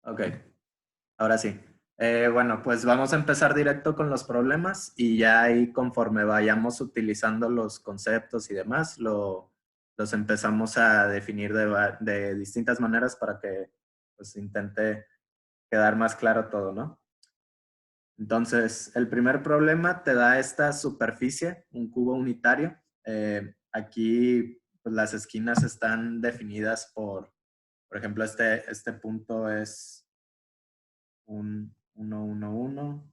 Ok, ahora sí. Bueno, pues vamos a empezar directo con los problemas y ya ahí conforme vayamos utilizando los conceptos y demás, los empezamos a definir de distintas maneras para que pues intente quedar más claro todo, ¿no? Entonces, el primer problema te da esta superficie, un cubo unitario. Aquí pues, las esquinas están definidas por ejemplo, este punto es un 1, 1, 1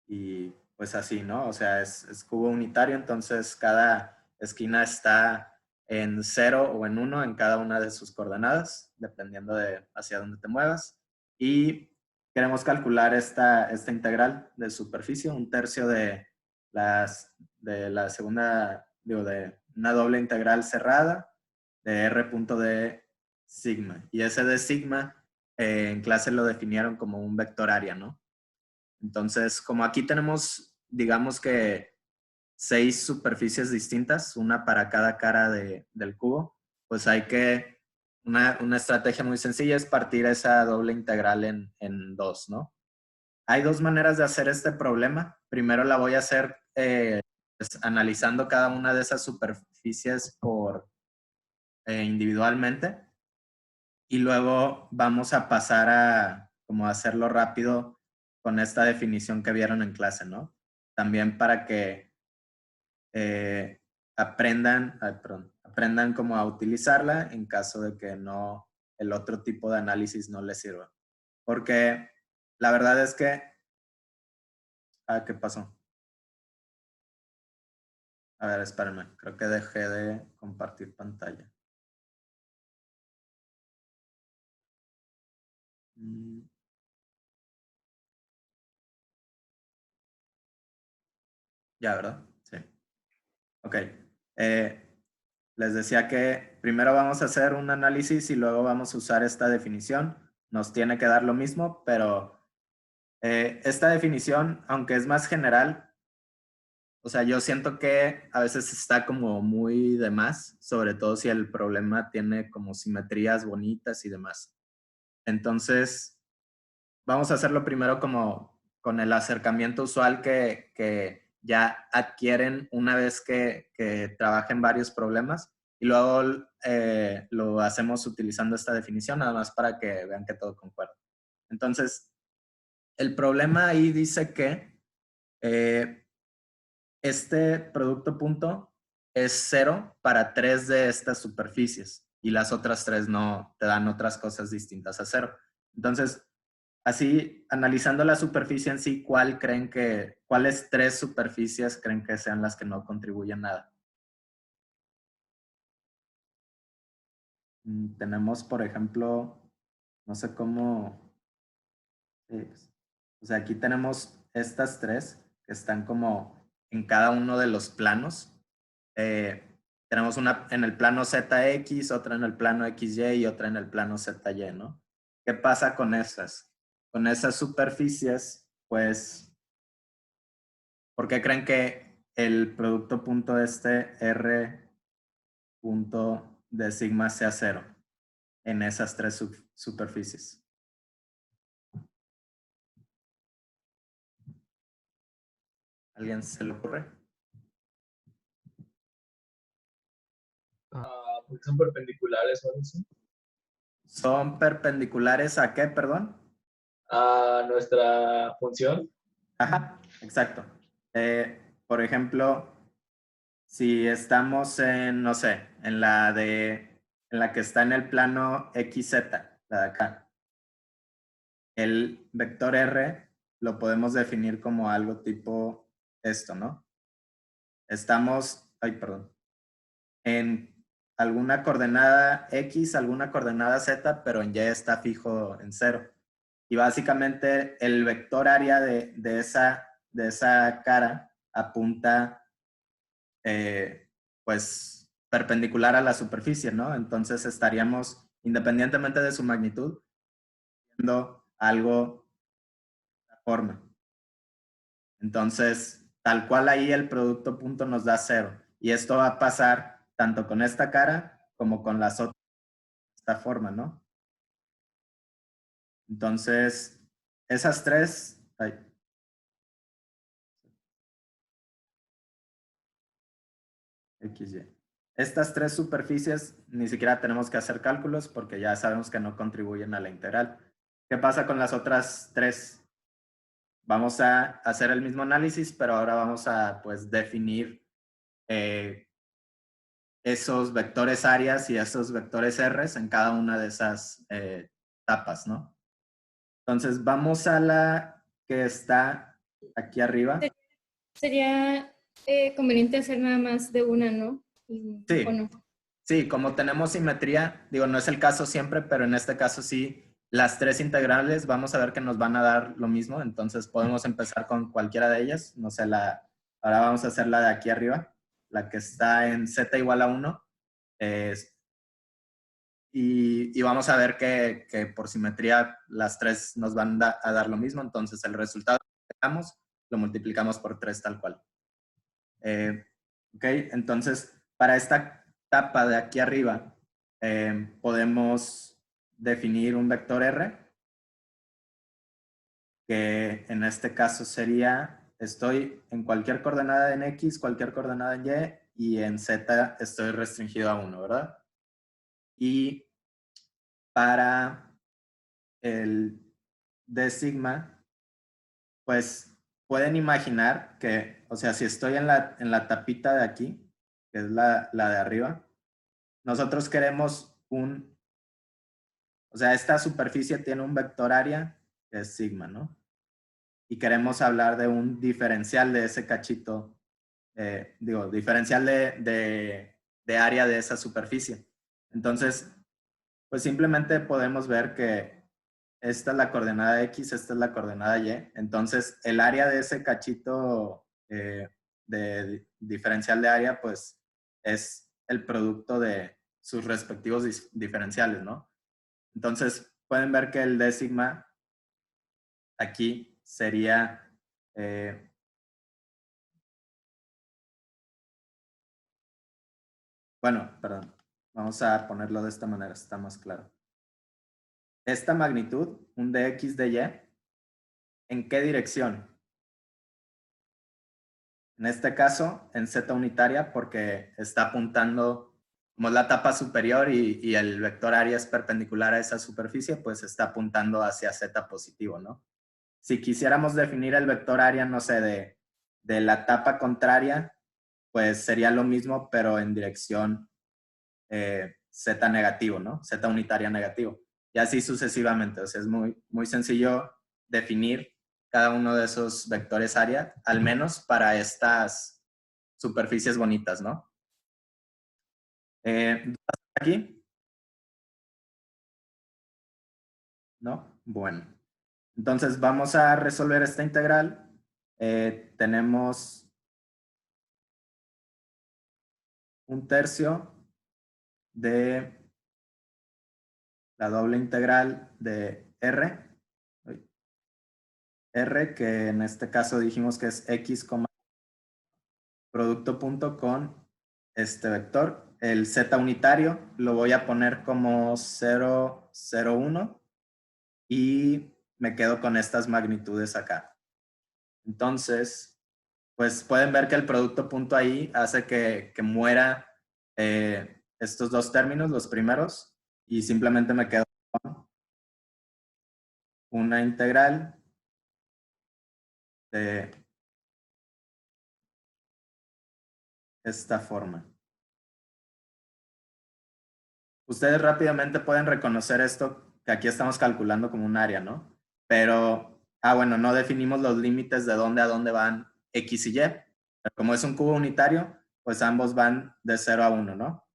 y pues así, ¿no? O sea, es cubo unitario, entonces cada esquina está en 0 o en 1 en cada una de sus coordenadas, dependiendo de hacia dónde te muevas. Y queremos calcular esta integral de superficie, un tercio de la segunda, digo, de una doble integral cerrada de r punto de sigma. Y ese de sigma en clase lo definieron como un vector área, ¿no? Entonces, como aquí tenemos, digamos que 6 superficies distintas, una para cada cara del cubo, pues hay que, una estrategia muy sencilla es partir esa doble integral en dos, ¿no? Hay dos maneras de hacer este problema. Primero la voy a hacer pues, analizando cada una de esas superficies individualmente y luego vamos a pasar a como hacerlo rápido con esta definición que vieron en clase, ¿no? También para que aprendan cómo a utilizarla en caso de que no, el otro tipo de análisis no les sirva. Porque la verdad es que, ¿qué pasó? A ver, espérenme, creo que dejé de compartir pantalla. Ya, ¿verdad? Sí. Ok. Les decía que primero vamos a hacer un análisis y luego vamos a usar esta definición. Nos tiene que dar lo mismo, pero esta definición, aunque es más general, o sea, yo siento que a veces está como muy de más, sobre todo si el problema tiene como simetrías bonitas y demás. Entonces, vamos a hacerlo primero como con el acercamiento usual que ya adquieren una vez que trabajen varios problemas y luego lo hacemos utilizando esta definición nada más para que vean que todo concuerda. Entonces, el problema ahí dice que eh, este producto punto es 0 para 3 de estas superficies y las otras 3 no te dan otras cosas distintas a 0. Entonces, así, analizando la superficie en sí, ¿cuáles 3 superficies creen que sean las que no contribuyen nada? Tenemos, por ejemplo, no sé cómo, o sea, aquí tenemos estas 3 que están como en cada uno de los planos. Eh, tenemos una en el plano ZX, otra en el plano XY y otra en el plano ZY, ¿no? ¿Qué pasa con esas? Con esas superficies, pues, ¿por qué creen que el producto punto R punto de sigma sea 0 en esas 3 superficies? ¿Alguien se le ocurre? Porque son perpendiculares o algo así. ¿Son perpendiculares a qué, perdón? A nuestra función. Ajá, exacto. Por ejemplo, si estamos en, no sé, en la que está en el plano XZ, la de acá, el vector R lo podemos definir como algo tipo esto, ¿no? Estamos, ay, perdón, en alguna coordenada X, alguna coordenada Z, pero en Y está fijo en 0. Y básicamente el vector área de esa cara apunta pues perpendicular a la superficie, ¿no? Entonces estaríamos, independientemente de su magnitud, viendo algo de la forma. Entonces, tal cual ahí el producto punto nos da 0. Y esto va a pasar tanto con esta cara como con las otras de esta forma, ¿no? Entonces, esas tres... XY. Estas tres superficies ni siquiera tenemos que hacer cálculos porque ya sabemos que no contribuyen a la integral. ¿Qué pasa con las otras tres? Vamos a hacer el mismo análisis, pero ahora vamos a pues, definir esos vectores áreas y esos vectores R's en cada una de esas tapas, ¿no? Entonces, vamos a la que está aquí arriba. Sería conveniente hacer nada más de una, ¿no? ¿O Sí, no? sí, como tenemos simetría, digo, no es el caso siempre, pero en este caso sí, las tres integrales vamos a ver que nos van a dar lo mismo, entonces podemos empezar con cualquiera de ellas, no sé, ahora vamos a hacer la de aquí arriba, la que está en z igual a 1, y vamos a ver que por simetría las tres nos van a dar lo mismo, entonces el resultado que tengamos lo multiplicamos por 3 tal cual. Ok, entonces para esta tapa de aquí arriba podemos definir un vector R, que en este caso sería, estoy en cualquier coordenada en X, cualquier coordenada en Y, y en Z estoy restringido a 1, ¿verdad? Y para el D sigma, pues pueden imaginar que, o sea, si estoy en la tapita de aquí, que es la de arriba, nosotros queremos o sea, esta superficie tiene un vector área que es sigma, ¿no? Y queremos hablar de un diferencial de ese cachito, diferencial de área de esa superficie. Entonces, pues simplemente podemos ver que esta es la coordenada X, esta es la coordenada Y. Entonces, el área de ese cachito de diferencial de área, pues es el producto de sus respectivos diferenciales, ¿no? Entonces, pueden ver que el D sigma aquí sería bueno, perdón, vamos a ponerlo de esta manera, está más claro. Esta magnitud, un dx de y, ¿en qué dirección? En este caso, en z unitaria, porque está apuntando, como es la tapa superior y el vector área es perpendicular a esa superficie, pues está apuntando hacia z positivo, ¿no? Si quisiéramos definir el vector área, no sé, de la tapa contraria, pues sería lo mismo, pero en dirección z negativo, ¿no? Z unitaria negativo. Y así sucesivamente. O sea, es muy, muy sencillo definir cada uno de esos vectores área, al menos para estas superficies bonitas, ¿no? ¿Dudas aquí? ¿No? Bueno. Entonces vamos a resolver esta integral. Tenemos un tercio de la doble integral de R, que en este caso dijimos que es x, producto punto con este vector. El z unitario lo voy a poner como 0, 0, 1 y me quedo con estas magnitudes acá. Entonces, pues pueden ver que el producto punto ahí hace que muera estos dos términos, los primeros, y simplemente me quedo con una integral de esta forma. Ustedes rápidamente pueden reconocer esto que aquí estamos calculando como un área, ¿no? Pero, bueno, no definimos los límites de dónde a dónde van X y Y. Pero como es un cubo unitario, pues ambos van de 0 a 1, ¿no?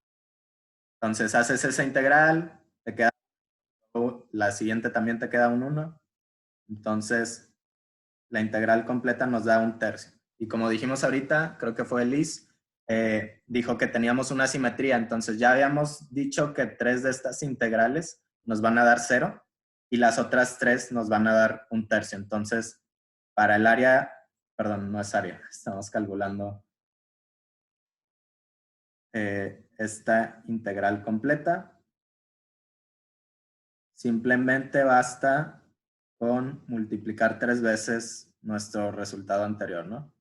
Entonces haces esa integral, te queda, la siguiente también te queda un 1. Entonces, la integral completa nos da un tercio. Y como dijimos ahorita, creo que fue Liz, dijo que teníamos una simetría. Entonces ya habíamos dicho que 3 de estas integrales nos van a dar 0 y las otras 3 nos van a dar un tercio. Entonces, para el área, perdón, no es área, estamos calculando esta integral completa. Simplemente basta con multiplicar 3 veces nuestro resultado anterior, ¿no?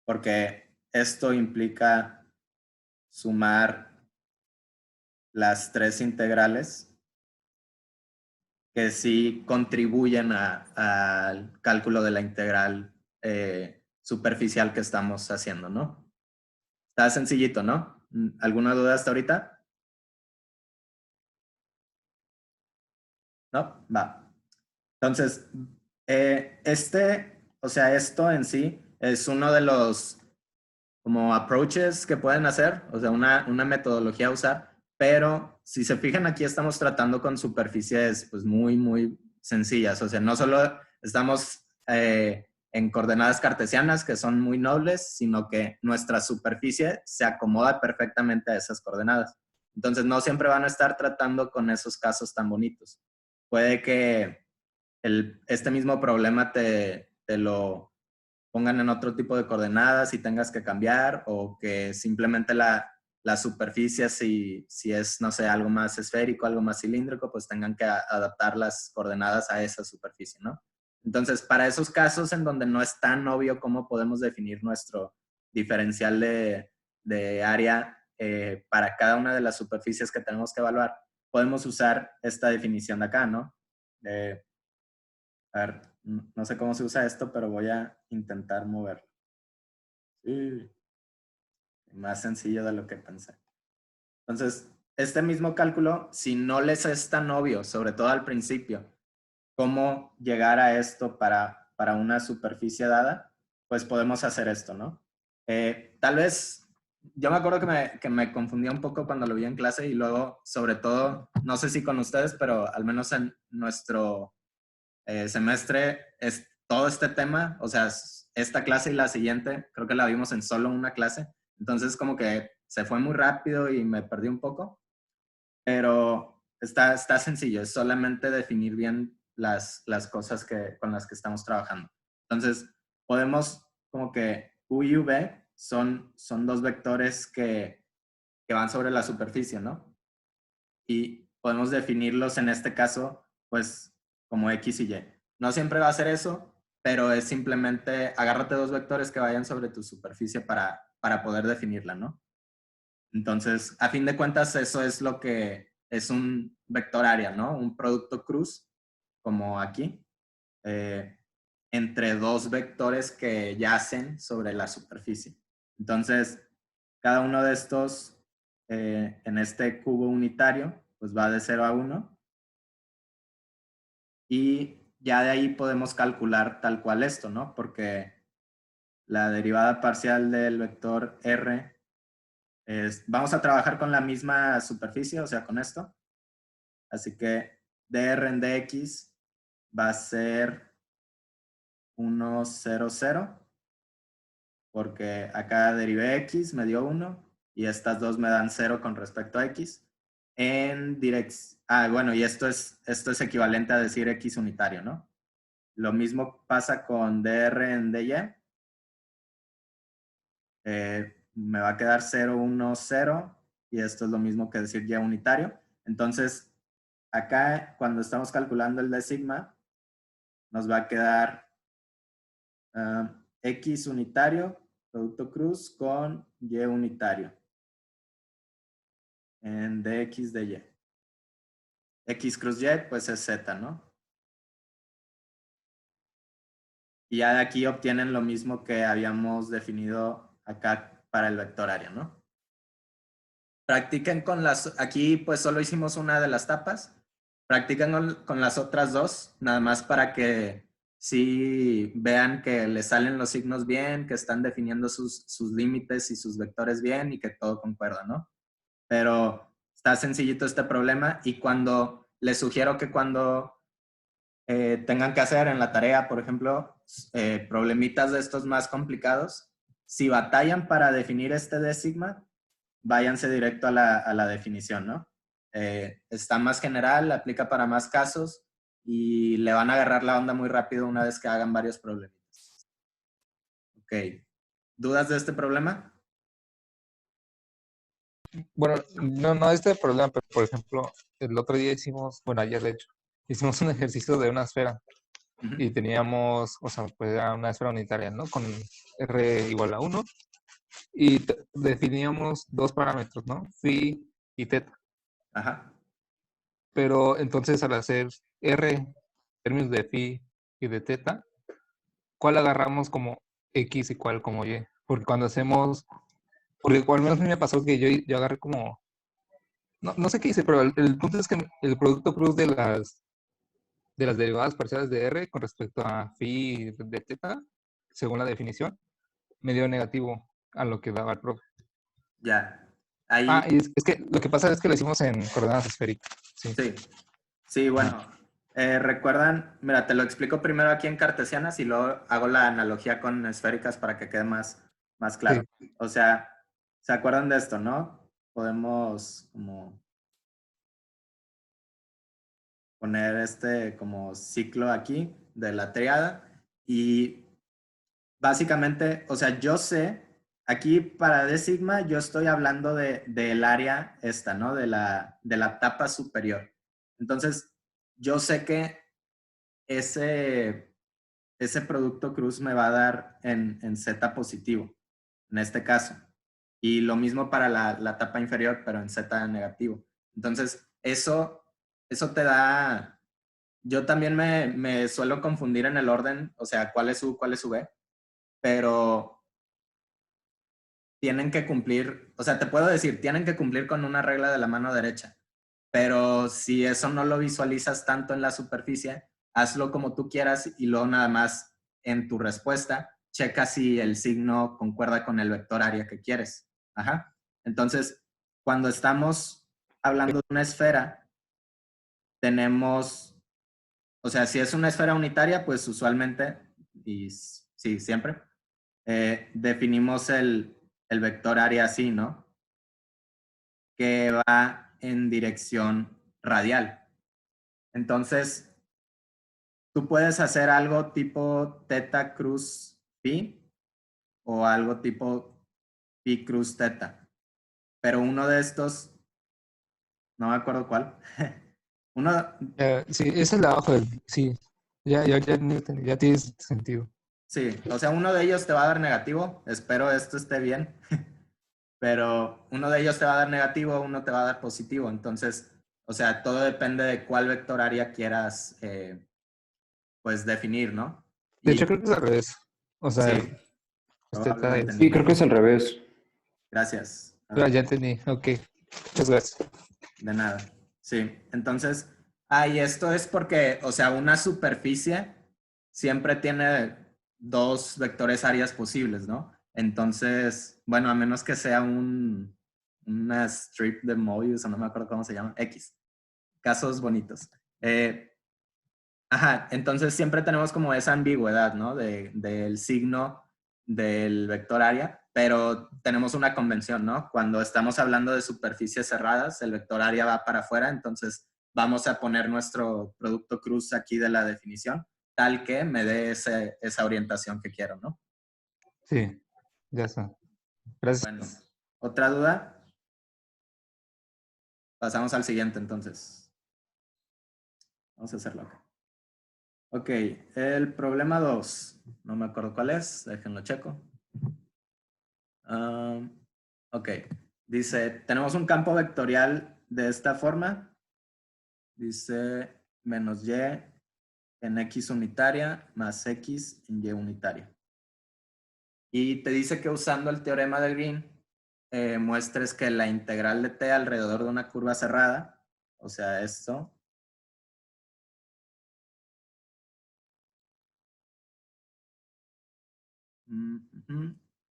Porque esto implica sumar las 3 integrales que sí contribuyen al cálculo de la integral superficial que estamos haciendo, ¿no? Está sencillito, ¿no? ¿Alguna duda hasta ahorita? ¿No? Va. Entonces, o sea, esto en sí es uno de los como approaches que pueden hacer, o sea, una metodología a usar, pero si se fijan aquí estamos tratando con superficies pues muy sencillas, o sea, no solo estamos en coordenadas cartesianas que son muy nobles, sino que nuestra superficie se acomoda perfectamente a esas coordenadas. Entonces no siempre van a estar tratando con esos casos tan bonitos. Puede que este mismo problema te lo pongan en otro tipo de coordenadas y tengas que cambiar, o que simplemente la superficie, si es, no sé, algo más esférico, algo más cilíndrico, pues tengan que adaptar las coordenadas a esa superficie, ¿no? Entonces, para esos casos en donde no es tan obvio cómo podemos definir nuestro diferencial de área para cada una de las superficies que tenemos que evaluar, podemos usar esta definición de acá, ¿no? A ver, no sé cómo se usa esto, pero voy a intentar moverlo. Sí, más sencillo de lo que pensé. Entonces, este mismo cálculo, si no les es tan obvio, sobre todo al principio, cómo llegar a esto para una superficie dada, pues podemos hacer esto, ¿no? Tal vez, yo me acuerdo que me confundía un poco cuando lo vi en clase, y luego, sobre todo, no sé si con ustedes, pero al menos en nuestro semestre es todo este tema, o sea, esta clase y la siguiente, creo que la vimos en solo una clase, entonces como que se fue muy rápido y me perdí un poco, pero está sencillo, es solamente definir bien las cosas con las que estamos trabajando. Entonces, podemos como que U y V son dos vectores que van sobre la superficie, ¿no? Y podemos definirlos en este caso, pues, como X y Y. No siempre va a ser eso, pero es simplemente agárrate 2 vectores que vayan sobre tu superficie para poder definirla, ¿no? Entonces, a fin de cuentas, eso es lo que es un vector área, ¿no? Un producto cruz, como aquí, eh, entre 2 vectores que yacen sobre la superficie. Entonces, cada uno de estos, en este cubo unitario, pues va de 0 a 1. Y ya de ahí podemos calcular tal cual esto, ¿no? Porque la derivada parcial del vector R vamos a trabajar con la misma superficie, o sea, con esto. Así que dr en dx va a ser 1, 0, 0, porque acá derivé x, me dio 1, y estas dos me dan 0 con respecto a x. Bueno, y esto es equivalente a decir x unitario, ¿no? Lo mismo pasa con dr en dy. Me va a quedar 0, 1, 0, y esto es lo mismo que decir y unitario. Entonces, acá, cuando estamos calculando el de sigma, nos va a quedar x unitario, producto cruz, con y unitario en dx de y. X cruz y, pues es z, ¿no? Y ya de aquí obtienen lo mismo que habíamos definido acá para el vector área, ¿no? Practiquen con aquí pues solo hicimos una de las tapas. Practiquen con las otras dos, nada más para que sí vean que les salen los signos bien, que están definiendo sus límites y sus vectores bien, y que todo concuerda, ¿no? Pero está sencillito este problema, y les sugiero que cuando tengan que hacer en la tarea, por ejemplo, problemitas de estos más complicados, si batallan para definir este de sigma, váyanse directo a la definición, ¿no? Está más general, aplica para más casos, y le van a agarrar la onda muy rápido una vez que hagan varios problemitas. Ok. ¿Dudas de este problema? Bueno, no este problema, pero por ejemplo, el otro día hicimos, bueno, ayer de hecho, hicimos un ejercicio de una esfera Ujú. y teníamos, o sea, pues era una esfera unitaria, ¿no? Con R igual a 1 y definíamos dos parámetros, ¿no? Phi y teta. Ajá. Pero entonces al hacer R en términos de phi y de teta, ¿cuál agarramos como X y cuál como Y? Porque cuando hacemos, porque al menos a mí me pasó que yo agarré como, no sé qué hice, pero el punto es que el producto cruz de las derivadas parciales de R con respecto a phi de teta, según la definición, me dio negativo a lo que daba el profe. Ya. Ah, Ahí, y es que lo que pasa es que lo hicimos en coordenadas esféricas. Sí. sí. Sí, bueno. ¿Recuerdan? Mira, te lo explico primero aquí en cartesianas y luego hago la analogía con esféricas para que quede más claro. Sí. O sea, ¿se acuerdan de esto, no? Podemos como poner este como ciclo aquí de la triada y básicamente, o sea, yo sé, aquí para D sigma yo estoy hablando del área esta, ¿no? De la tapa superior. Entonces, yo sé que ese producto cruz me va a dar en Z positivo, en este caso. Y lo mismo para la tapa inferior, pero en Z negativo. Entonces, eso te da. Yo también me suelo confundir en el orden, o sea, cuál es U, cuál es V, pero tienen que cumplir, o sea, te puedo decir, tienen que cumplir con una regla de la mano derecha, pero si eso no lo visualizas tanto en la superficie, hazlo como tú quieras y luego nada más en tu respuesta, checa si el signo concuerda con el vector área que quieres. Ajá. Entonces, cuando estamos hablando de una esfera, tenemos, o sea, si es una esfera unitaria, pues usualmente, y sí, siempre, definimos el vector área así, ¿no? Que va en dirección radial. Entonces, tú puedes hacer algo tipo teta cruz phi o algo tipo phi cruz teta, pero uno de estos, no me acuerdo cuál, uno, Sí, esa es la hoja del. Sí, ya tiene sentido. sí, o sea, uno de ellos te va a dar negativo, espero esto esté bien, pero uno de ellos te va a dar negativo, uno te va a dar positivo, entonces, o sea, todo depende de cuál vector área quieras, pues, definir, ¿no? De Y hecho, creo que es al revés. O sea, sí, teta probablemente. es. Sí, creo que es al revés. Gracias. Ah, ya entendí. Ok. Muchas gracias. De nada. Sí, entonces, y esto es porque, o sea, una superficie siempre tiene dos vectores áreas posibles, ¿no? Entonces, bueno, a menos que sea una strip de Mobius, o no me acuerdo cómo se llama, X. Casos bonitos. Ajá, entonces siempre tenemos como esa ambigüedad, ¿no? Del signo del vector área, pero tenemos una convención, ¿no? Cuando estamos hablando de superficies cerradas, el vector área va para afuera, entonces vamos a poner nuestro producto cruz aquí de la definición, tal que me dé esa orientación que quiero, ¿no? Sí, ya está. Gracias. Bueno, ¿otra duda? Pasamos al siguiente, entonces. Vamos a hacerlo acá. Ok, el problema 2. No me acuerdo cuál es, déjenlo checo. Ok, dice, tenemos un campo vectorial de esta forma. Dice menos y en x unitaria más x en y unitaria. Y te dice que usando el teorema de Green, muestres que la integral de t alrededor de una curva cerrada, o sea, esto,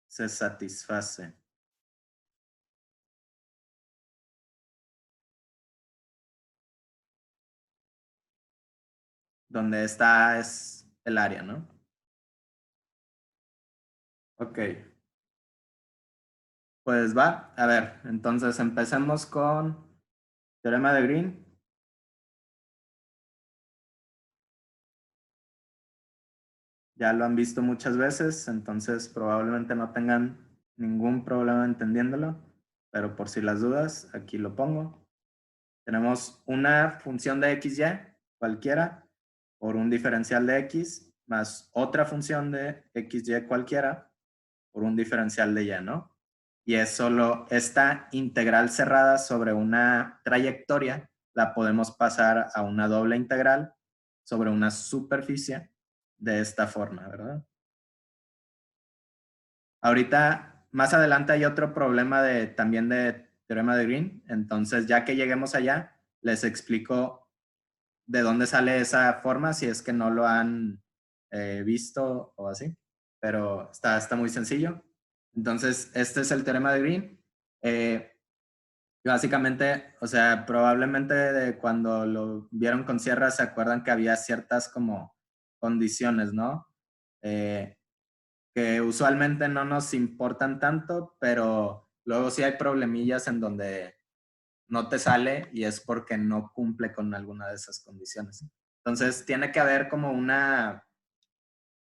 se satisface. Donde está es el área, ¿no? Ok. Pues va, a ver, entonces empecemos con teorema de Green. Ya lo han visto muchas veces, entonces probablemente no tengan ningún problema entendiéndolo. pero por si las dudas, aquí lo pongo. Tenemos una función de XY, cualquiera, por un diferencial de X, más otra función de XY cualquiera, por un diferencial de Y, ¿no? Y es solo esta integral cerrada sobre una trayectoria, la podemos pasar a una doble integral sobre una superficie de esta forma, ¿verdad? Ahorita, más adelante hay otro problema también de teorema de Green, entonces ya que lleguemos allá, les explico de dónde sale esa forma, si es que no lo han visto o así, pero está muy sencillo. Entonces, este es el teorema de Green. Básicamente, o sea, probablemente de cuando lo vieron con Sierra se acuerdan que había ciertas como condiciones, ¿no? Que usualmente no nos importan tanto, pero luego sí hay problemillas en donde no te sale y es porque no cumple con alguna de esas condiciones. Entonces, tiene que haber como una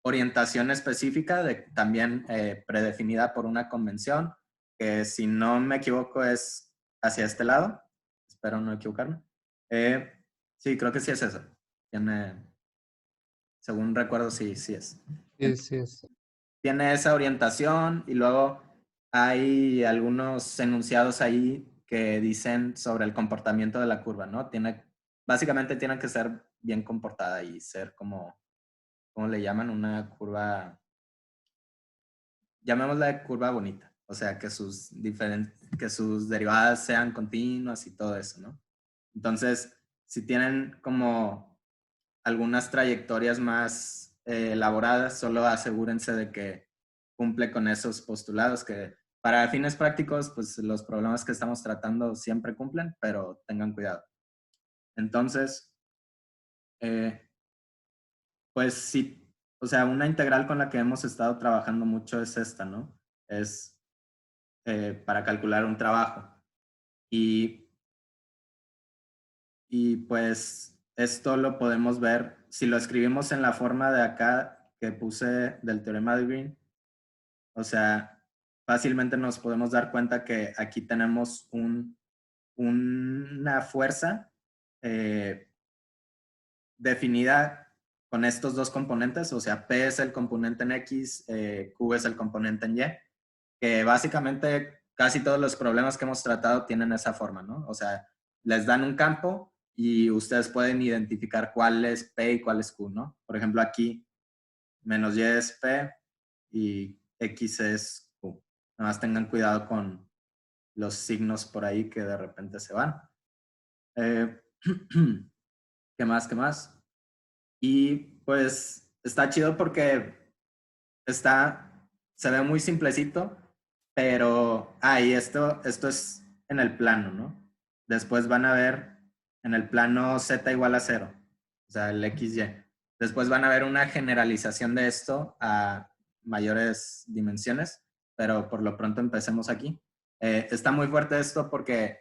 orientación específica también predefinida por una convención, que si no me equivoco es hacia este lado. Espero no equivocarme. Sí, creo que sí es eso. Según recuerdo, sí es. Sí, es. Tiene esa orientación y luego hay algunos enunciados ahí que dicen sobre el comportamiento de la curva, ¿no? Básicamente tiene que ser bien comportada y ser como, ¿cómo le llaman? Una curva, llamémosla curva bonita, o sea, que que sus derivadas sean continuas y todo eso, ¿no? Entonces, si tienen como algunas trayectorias más elaboradas, solo asegúrense de que cumple con esos postulados que para fines prácticos, pues los problemas que estamos tratando siempre cumplen, pero tengan cuidado. Entonces, pues sí, o sea, una integral con la que hemos estado trabajando mucho es esta, ¿no? Es para calcular un trabajo. Y pues esto lo podemos ver, si lo escribimos en la forma de acá que puse del teorema de Green, o sea, fácilmente nos podemos dar cuenta que aquí tenemos una fuerza definida con estos dos componentes, o sea, P es el componente en X, Q es el componente en Y, que básicamente casi todos los problemas que hemos tratado tienen esa forma, ¿no? O sea, les dan un campo y ustedes pueden identificar cuál es P y cuál es Q, ¿no? Por ejemplo, aquí menos Y es P y X es Q. Nada más tengan cuidado con los signos por ahí que de repente se van. ¿Qué más? ¿Qué más? Y pues está chido porque se ve muy simplecito, pero y esto es en el plano, ¿no? Después van a ver en el plano z igual a 0, o sea, el XY. Después van a ver una generalización de esto a mayores dimensiones, pero por lo pronto empecemos aquí. Está muy fuerte esto porque,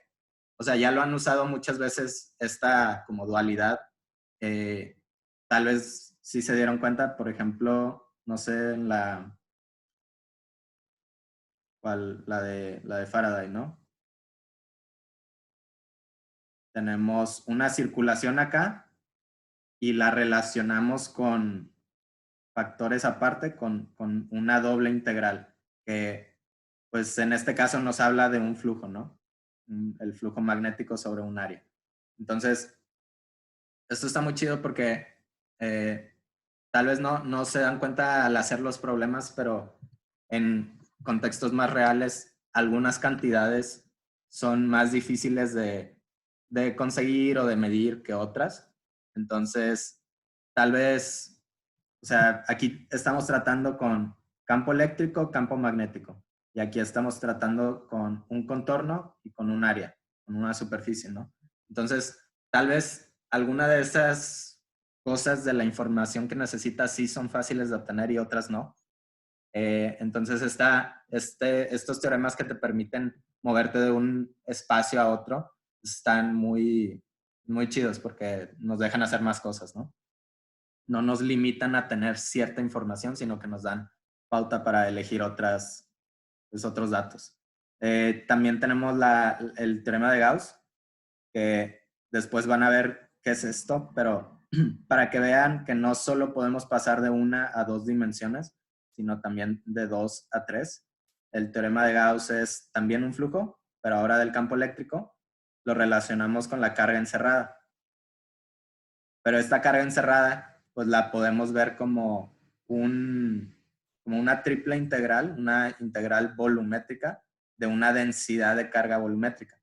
o sea, ya lo han usado muchas veces esta como dualidad. Tal vez sí se dieron cuenta, por ejemplo, no sé, en la de Faraday, ¿no? Tenemos una circulación acá y la relacionamos con factores aparte, con una doble integral, que pues en este caso nos habla de un flujo, ¿no? El flujo magnético sobre un área. Entonces, esto está muy chido porque tal vez no se dan cuenta al hacer los problemas, pero en contextos más reales, algunas cantidades son más difíciles de conseguir o de medir que otras. Entonces, tal vez, o sea, aquí estamos tratando con campo eléctrico, campo magnético. Y aquí estamos tratando con un contorno y con un área, con una superficie, ¿no? Entonces, tal vez alguna de esas cosas de la información que necesitas sí son fáciles de obtener y otras no. Entonces estos teoremas que te permiten moverte de un espacio a otro están muy, muy chidos porque nos dejan hacer más cosas, ¿no? No nos limitan a tener cierta información, sino que nos dan pauta para elegir otros datos. También tenemos el teorema de Gauss, que después van a ver qué es esto, pero para que vean que no solo podemos pasar de 1 a 2 dimensiones, sino también de 2 a 3. El teorema de Gauss es también un flujo, pero ahora del campo eléctrico lo relacionamos con la carga encerrada. Pero esta carga encerrada, pues la podemos ver como una triple integral, una integral volumétrica de una densidad de carga volumétrica.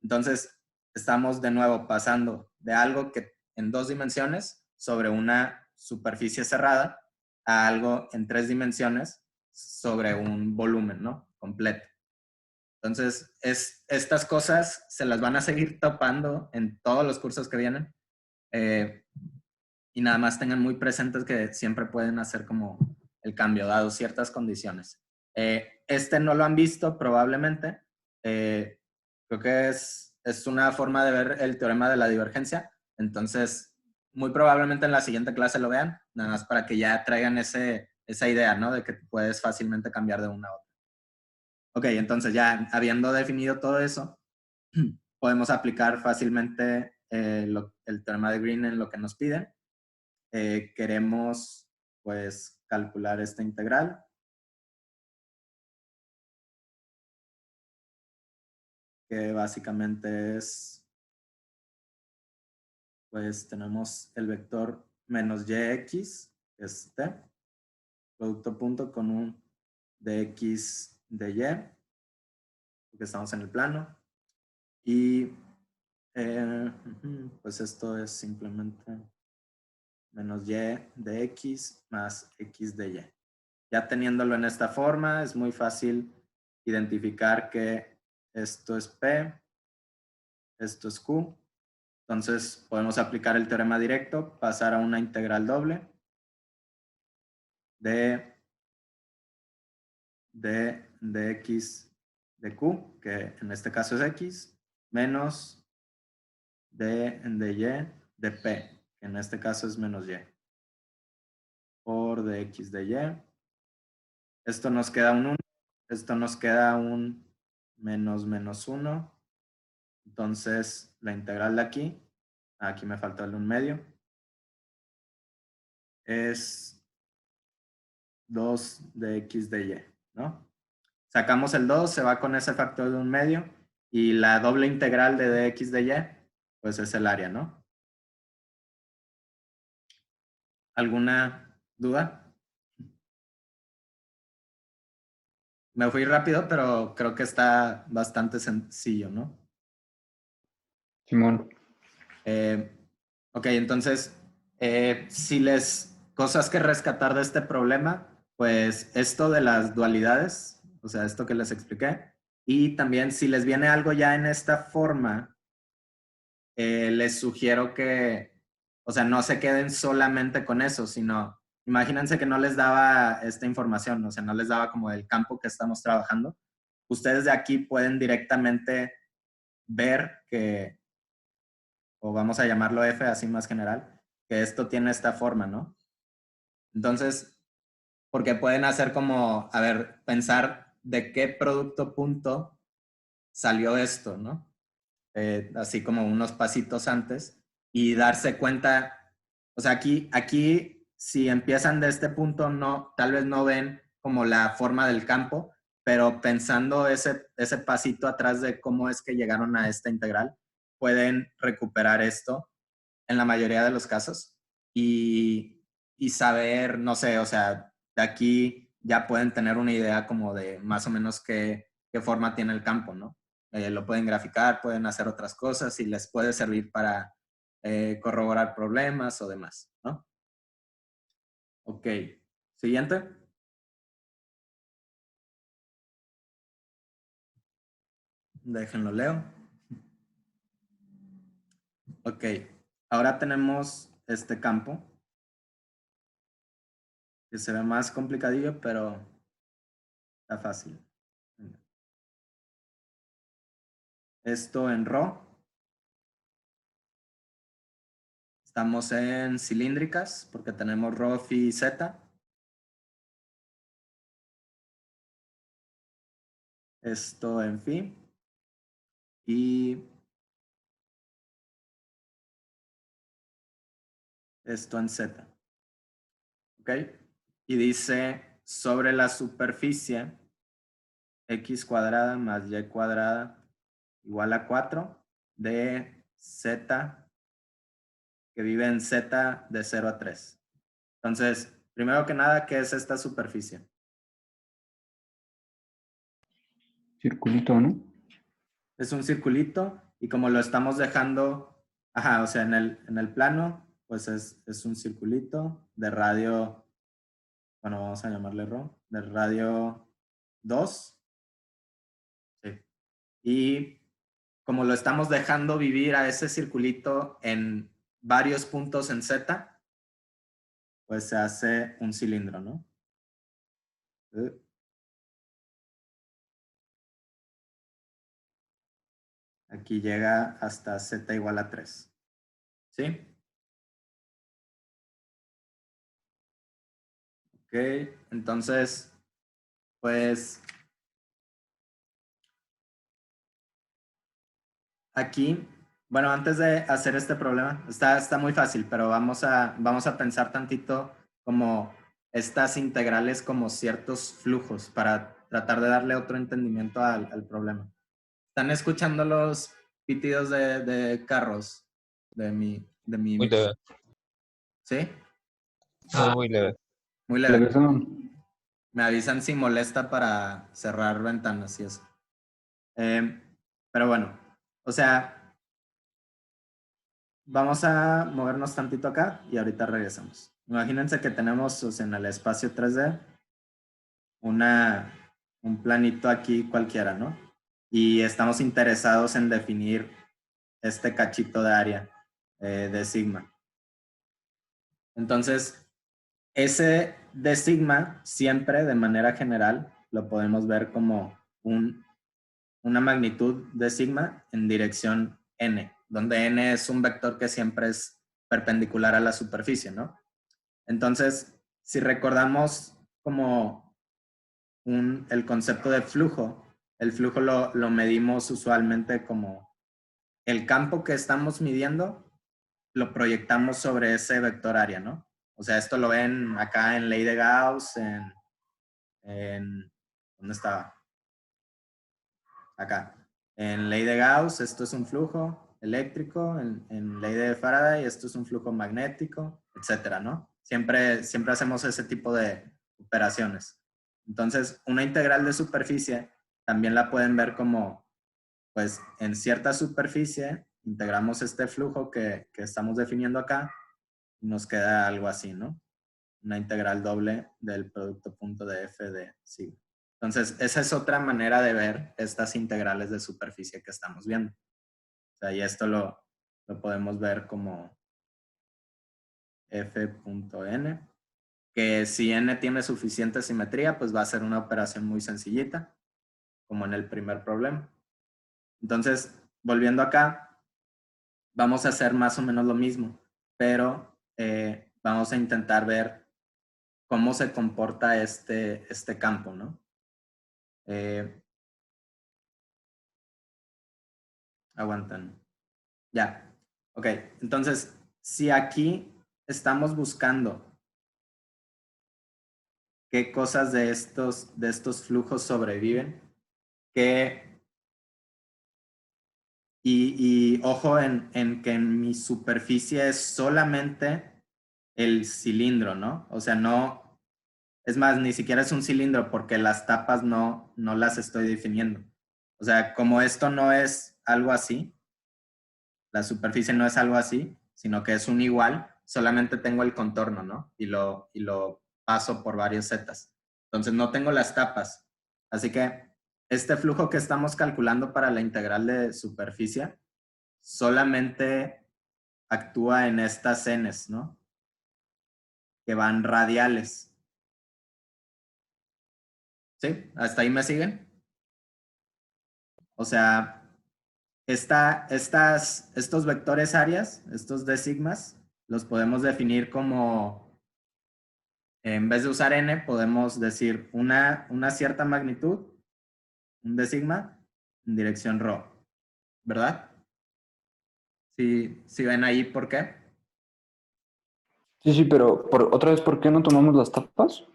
Entonces, estamos de nuevo pasando de algo que en 2 dimensiones sobre una superficie cerrada a algo en 3 dimensiones sobre un volumen, ¿no? Completo. Entonces, estas cosas se las van a seguir topando en todos los cursos que vienen. Y nada más tengan muy presentes que siempre pueden hacer como el cambio, dado ciertas condiciones. Este no lo han visto probablemente. Creo que es una forma de ver el teorema de la divergencia. Entonces, muy probablemente en la siguiente clase lo vean, nada más para que ya traigan esa idea, ¿no? De que puedes fácilmente cambiar de una a otra. Ok, entonces ya habiendo definido todo eso, podemos aplicar fácilmente el teorema de Green en lo que nos piden. Queremos pues calcular esta integral. Que básicamente es, pues tenemos el vector menos yx, que es t, producto punto con un dx de y, porque estamos en el plano. Y pues esto es simplemente menos y de x más x de y. Ya teniéndolo en esta forma, es muy fácil identificar que esto es P, esto es Q. Entonces podemos aplicar el teorema directo, pasar a una integral doble de x de Q, que en este caso es x, menos de y de P, que en este caso es menos y, por dx de y. Esto nos queda un 1, esto nos queda un menos 1. Entonces, la integral de aquí me faltó el 1/2, es 2 de x de y, ¿no? Sacamos el 2, se va con ese factor de 1/2, y la doble integral de dx de y, pues es el área, ¿no? ¿Alguna duda? Me fui rápido, pero creo que está bastante sencillo, ¿no? Simón. Ok, entonces, cosas que rescatar de este problema, pues esto de las dualidades, o sea, esto que les expliqué, y también si les viene algo ya en esta forma, les sugiero que, o sea, no se queden solamente con eso, sino imagínense que no les daba esta información, o sea, no les daba como el campo que estamos trabajando. Ustedes de aquí pueden directamente ver que, o vamos a llamarlo F así más general, que esto tiene esta forma, ¿no? Entonces, porque pueden hacer como, a ver, pensar de qué producto punto salió esto, ¿no? Así como unos pasitos antes, y darse cuenta, o sea, aquí si empiezan de este punto, no, tal vez no ven como la forma del campo, pero pensando ese pasito atrás de cómo es que llegaron a esta integral, pueden recuperar esto en la mayoría de los casos y saber, no sé, o sea, de aquí ya pueden tener una idea como de más o menos qué forma tiene el campo, ¿no? Lo pueden graficar, pueden hacer otras cosas y les puede servir para corroborar problemas o demás, ¿no? Ok, siguiente. Déjenlo leo. Ok, ahora tenemos este campo que se ve más complicadillo, pero está fácil. Esto en ρ. Estamos en cilíndricas porque tenemos ρ, phi y z. esto en phi y esto en z. ¿Ok? Y dice sobre la superficie x cuadrada más y cuadrada igual a 4 de z que vive en z de 0 a 3. Entonces, primero que nada, ¿qué es esta superficie? Circulito, ¿no? Es un circulito y como lo estamos dejando, o sea, en el plano, pues es un circulito de radio, bueno, vamos a llamarle rho, de radio 2. Sí. Y como lo estamos dejando vivir a ese circulito en varios puntos en Z, pues se hace un cilindro, ¿no? Aquí llega hasta Z igual a 3. ¿Sí? Ok, entonces, pues aquí, bueno, antes de hacer este problema, está muy fácil, pero vamos a pensar tantito como estas integrales como ciertos flujos para tratar de darle otro entendimiento al problema. ¿Están escuchando los pitidos de carros de mi Muy leve. ¿Sí? Muy leve. Muy leve. Levesón. Me avisan si molesta para cerrar ventanas y eso. Pero bueno, o sea, vamos a movernos tantito acá y ahorita regresamos. Imagínense que tenemos, o sea, en el espacio 3D un planito aquí cualquiera, ¿no? Y estamos interesados en definir este cachito de área de sigma. Entonces, ese de sigma siempre de manera general lo podemos ver como una magnitud de sigma en dirección n, donde n es un vector que siempre es perpendicular a la superficie, ¿no? Entonces, si recordamos como el concepto de flujo, el flujo lo medimos usualmente como el campo que estamos midiendo, lo proyectamos sobre ese vector área, ¿no? O sea, esto lo ven acá en ley de Gauss, ¿dónde estaba? Acá. En ley de Gauss, esto es un flujo eléctrico, en ley de Faraday, esto es un flujo magnético, etcétera, ¿no? Siempre hacemos ese tipo de operaciones. Entonces, una integral de superficie también la pueden ver como, pues, en cierta superficie, integramos este flujo que estamos definiendo acá y nos queda algo así, ¿no? Una integral doble del producto punto de f de sigma. Entonces, esa es otra manera de ver estas integrales de superficie que estamos viendo. O sea, y esto lo podemos ver como f.n, que si n tiene suficiente simetría, pues va a ser una operación muy sencillita, como en el primer problema. Entonces, volviendo acá, vamos a hacer más o menos lo mismo, pero vamos a intentar ver cómo se comporta este campo, ¿no? Aguantan. Ya. Ok. Entonces, si aquí estamos buscando qué cosas de estos flujos sobreviven, y ojo en que en mi superficie es solamente el cilindro, ¿no? O sea, no, es más, ni siquiera es un cilindro porque las tapas no las estoy definiendo. O sea, como esto no es algo así, la superficie no es algo así, sino que es un igual, solamente tengo el contorno, ¿no? Y lo paso por varios zetas. Entonces no tengo las tapas. Así que este flujo que estamos calculando para la integral de superficie solamente actúa en estas n's, ¿no? Que van radiales. ¿Sí? ¿Hasta ahí me siguen? O sea, estos vectores áreas, estos de sigmas, los podemos definir como, en vez de usar n, podemos decir una cierta magnitud un de sigma en dirección rho, ¿verdad? ¿Sí ven ahí por qué? Sí, pero otra vez, ¿por qué no tomamos las tapas?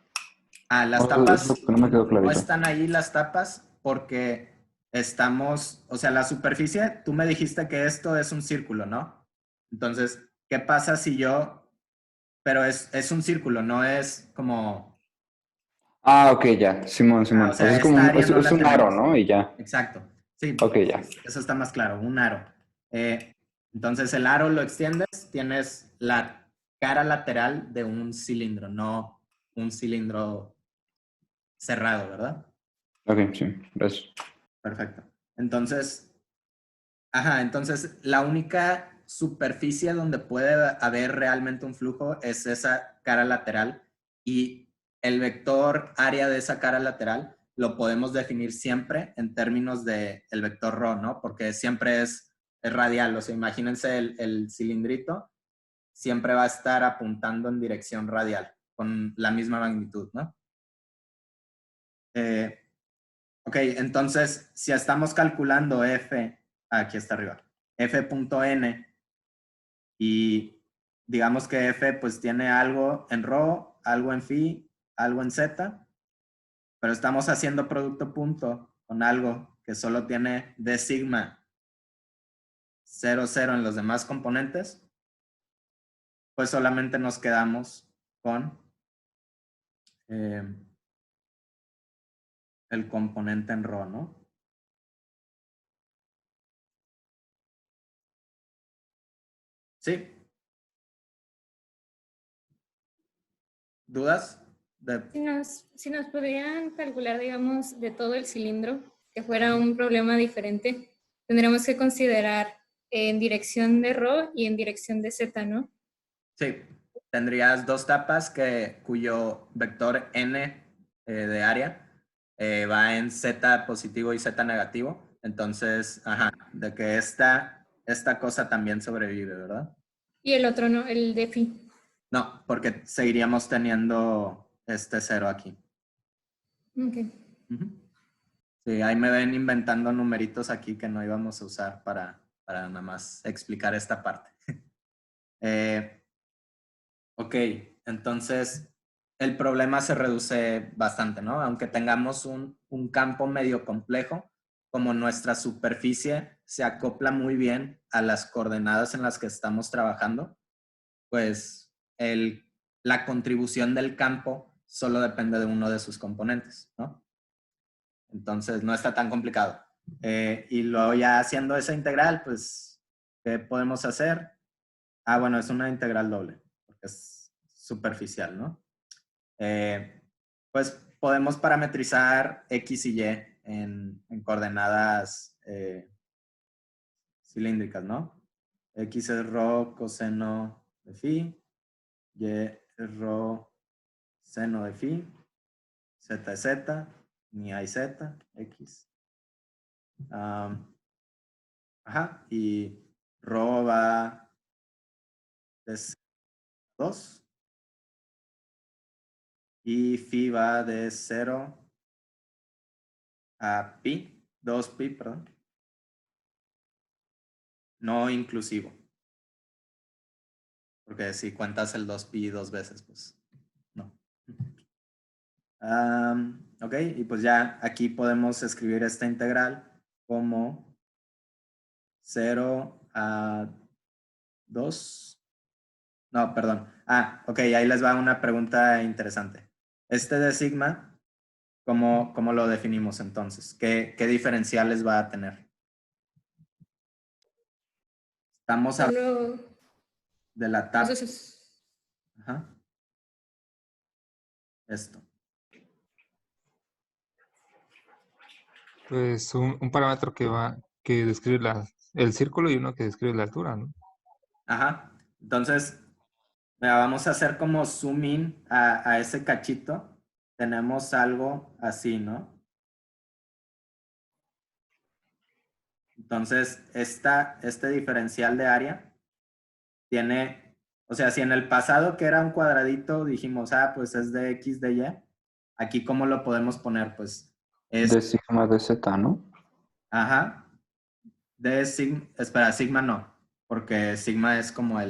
Las Es lo tapas que no me quedó no clarito. están ahí las tapas porque estamos, o sea, la superficie, tú me dijiste que esto es un círculo, ¿no? Entonces, ¿qué pasa si yo, pero es un círculo, no es como, Ah, ok, ya. Simón, o Simón. O sea, sea, es como esta área no es la un aro, tenemos. ¿no? Y ya. Exacto, sí, Ok, ya. eso está más claro, un aro. Entonces, el aro lo extiendes, tienes la cara lateral de un cilindro, no un cilindro cerrado, ¿verdad? Ok, sí, gracias. Perfecto. Entonces, entonces la única superficie donde puede haber realmente un flujo es esa cara lateral y el vector área de esa cara lateral lo podemos definir siempre en términos de el vector ρ, ¿no? Porque siempre es radial, o sea, imagínense el cilindrito siempre va a estar apuntando en dirección radial con la misma magnitud, ¿no? Ok, entonces, si estamos calculando f, aquí está arriba, f.n, y digamos que f pues tiene algo en ρ, algo en phi, algo en z, pero estamos haciendo producto punto con algo que solo tiene d sigma 0, 0 en los demás componentes, pues solamente nos quedamos con el componente en ρ, ¿no? ¿Sí? ¿Dudas? Si nos podrían calcular, digamos, de todo el cilindro, que fuera un problema diferente, tendríamos que considerar en dirección de ρ y en dirección de z, ¿no? Sí, tendrías dos tapas cuyo vector n de área va en z positivo y z negativo. Entonces, de que esta cosa también sobrevive, ¿verdad? Y el otro no, el de phi. No, porque seguiríamos teniendo este cero aquí. Ok. Ujú. Sí, ahí me ven inventando numeritos aquí que no íbamos a usar para nada más explicar esta parte. Ok, entonces el problema se reduce bastante, ¿no? Aunque tengamos un campo medio complejo, como nuestra superficie se acopla muy bien a las coordenadas en las que estamos trabajando, pues la contribución del campo solo depende de uno de sus componentes, ¿no? Entonces no está tan complicado. Y luego ya haciendo esa integral, pues, ¿qué podemos hacer? Bueno, es una integral doble, porque es superficial, ¿no? Pues podemos parametrizar X y Y en coordenadas cilíndricas, ¿no? X es ρ coseno de phi, Y es ρ seno de phi, Z es Z, ni hay Z, X. Y ρ va de 2 y phi va de 0 a pi, 2pi, perdón. No inclusivo. Porque si cuentas el 2pi dos veces, pues no. Ok, y pues ya aquí podemos escribir esta integral como 0 a 2. No, perdón. Ok, ahí les va una pregunta interesante. Este de sigma, ¿cómo lo definimos entonces? ¿Qué diferenciales va a tener? Estamos hablando Solo, de la pues tapa. eso es, Ajá. Esto. Pues un parámetro que describe el círculo y uno que describe la altura, ¿no? Ajá. Entonces, mira, vamos a hacer como zoom in a ese cachito. Tenemos algo así, ¿no? Entonces, este diferencial de área tiene, o sea, si en el pasado que era un cuadradito dijimos, pues es de X, de Y, aquí ¿cómo lo podemos poner? Pues es, De sigma de z, ¿no? ajá, de sigma, espera, sigma no, porque sigma es como o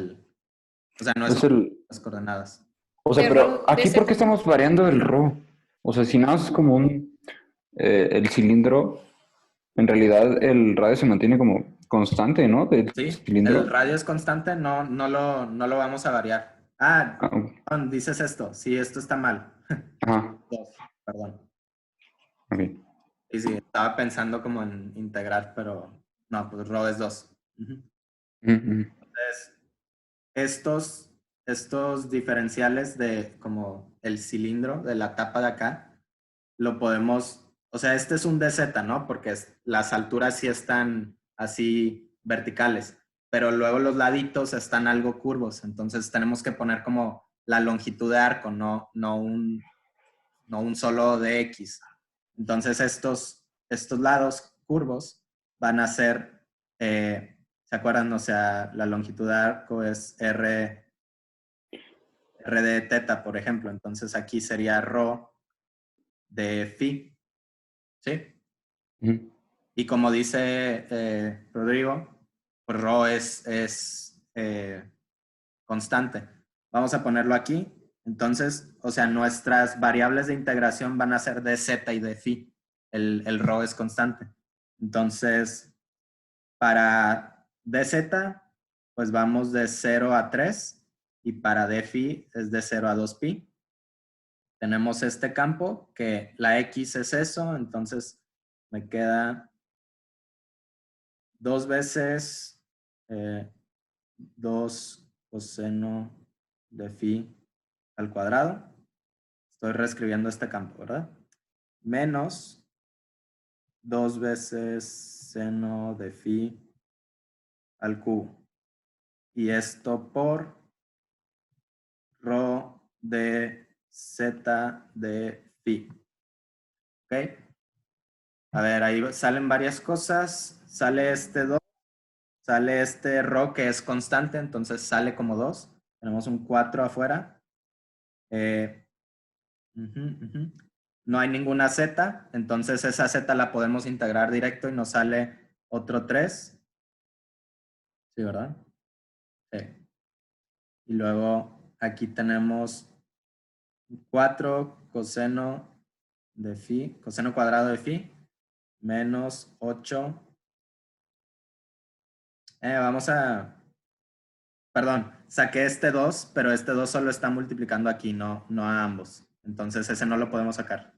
sea, no es Es el... las coordenadas. O sea, De pero rho aquí, ¿por qué dz. estamos variando el rho? O sea, si nada más es como un... el cilindro, en realidad el radio se mantiene como constante, ¿no? Del Sí, el cilindro. radio es constante, no lo vamos a variar. Ah, Perdón, dices esto, sí, esto está mal. ajá, Dos, perdón. ok. Sí, sí, estaba pensando como en integrar, pero no, pues rho es 2. Ujú. Ujú, Entonces, estos diferenciales de como el cilindro de la tapa de acá, lo podemos, o sea, este es un DZ, ¿no? Porque las alturas sí están así verticales, pero luego los laditos están algo curvos, entonces tenemos que poner como la longitud de arco, no un solo de X. Entonces estos lados curvos van a ser, ¿se acuerdan? O sea, la longitud de arco es R de teta, por ejemplo. Entonces aquí sería rho de phi, ¿sí? ujú. Y como dice Rodrigo, pues rho es constante. Vamos a ponerlo aquí. Entonces, o sea, nuestras variables de integración van a ser de z y de phi. El rho es constante. Entonces, para dz, pues vamos de 0 a 3 y para d phi es de 0 a 2 pi. Tenemos este campo que la x es eso, entonces me queda 2 veces 2 coseno de phi al cuadrado. Estoy reescribiendo este campo, ¿verdad? Menos 2 veces seno de phi al cubo. Y esto por rho de z de phi. ¿Ok? A ver, ahí salen varias cosas. Sale este 2. Sale este rho que es constante, entonces sale como 2. Tenemos un 4 afuera. No hay ninguna z, entonces esa z la podemos integrar directo y nos sale otro 3. Sí, ¿verdad? Sí. Y luego aquí tenemos 4 coseno de phi, coseno cuadrado de phi, menos 8. Perdón, saqué este 2, pero este 2 solo está multiplicando aquí, no a ambos. Entonces ese no lo podemos sacar.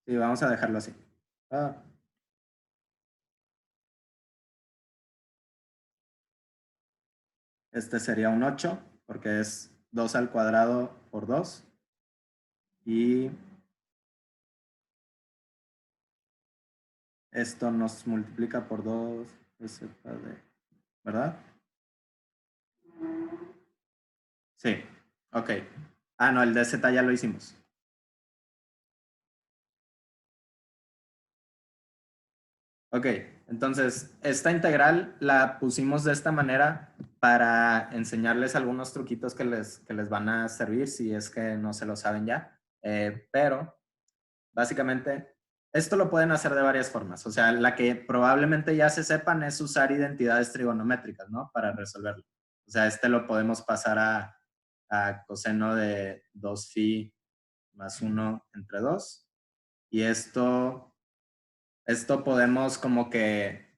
Sí, vamos a dejarlo así. Este sería un 8, porque es 2 al cuadrado por 2. Y esto nos multiplica por 2, ¿verdad? Sí, ok. Ah, no, el dz ya lo hicimos. Ok, entonces esta integral la pusimos de esta manera para enseñarles algunos truquitos que les van a servir si es que no se lo saben ya. Pero básicamente esto lo pueden hacer de varias formas. O sea, la que probablemente ya se sepan es usar identidades trigonométricas, ¿no? Para resolverlo. O sea, lo podemos pasar a coseno de 2 phi más 1 entre 2. Y esto podemos como que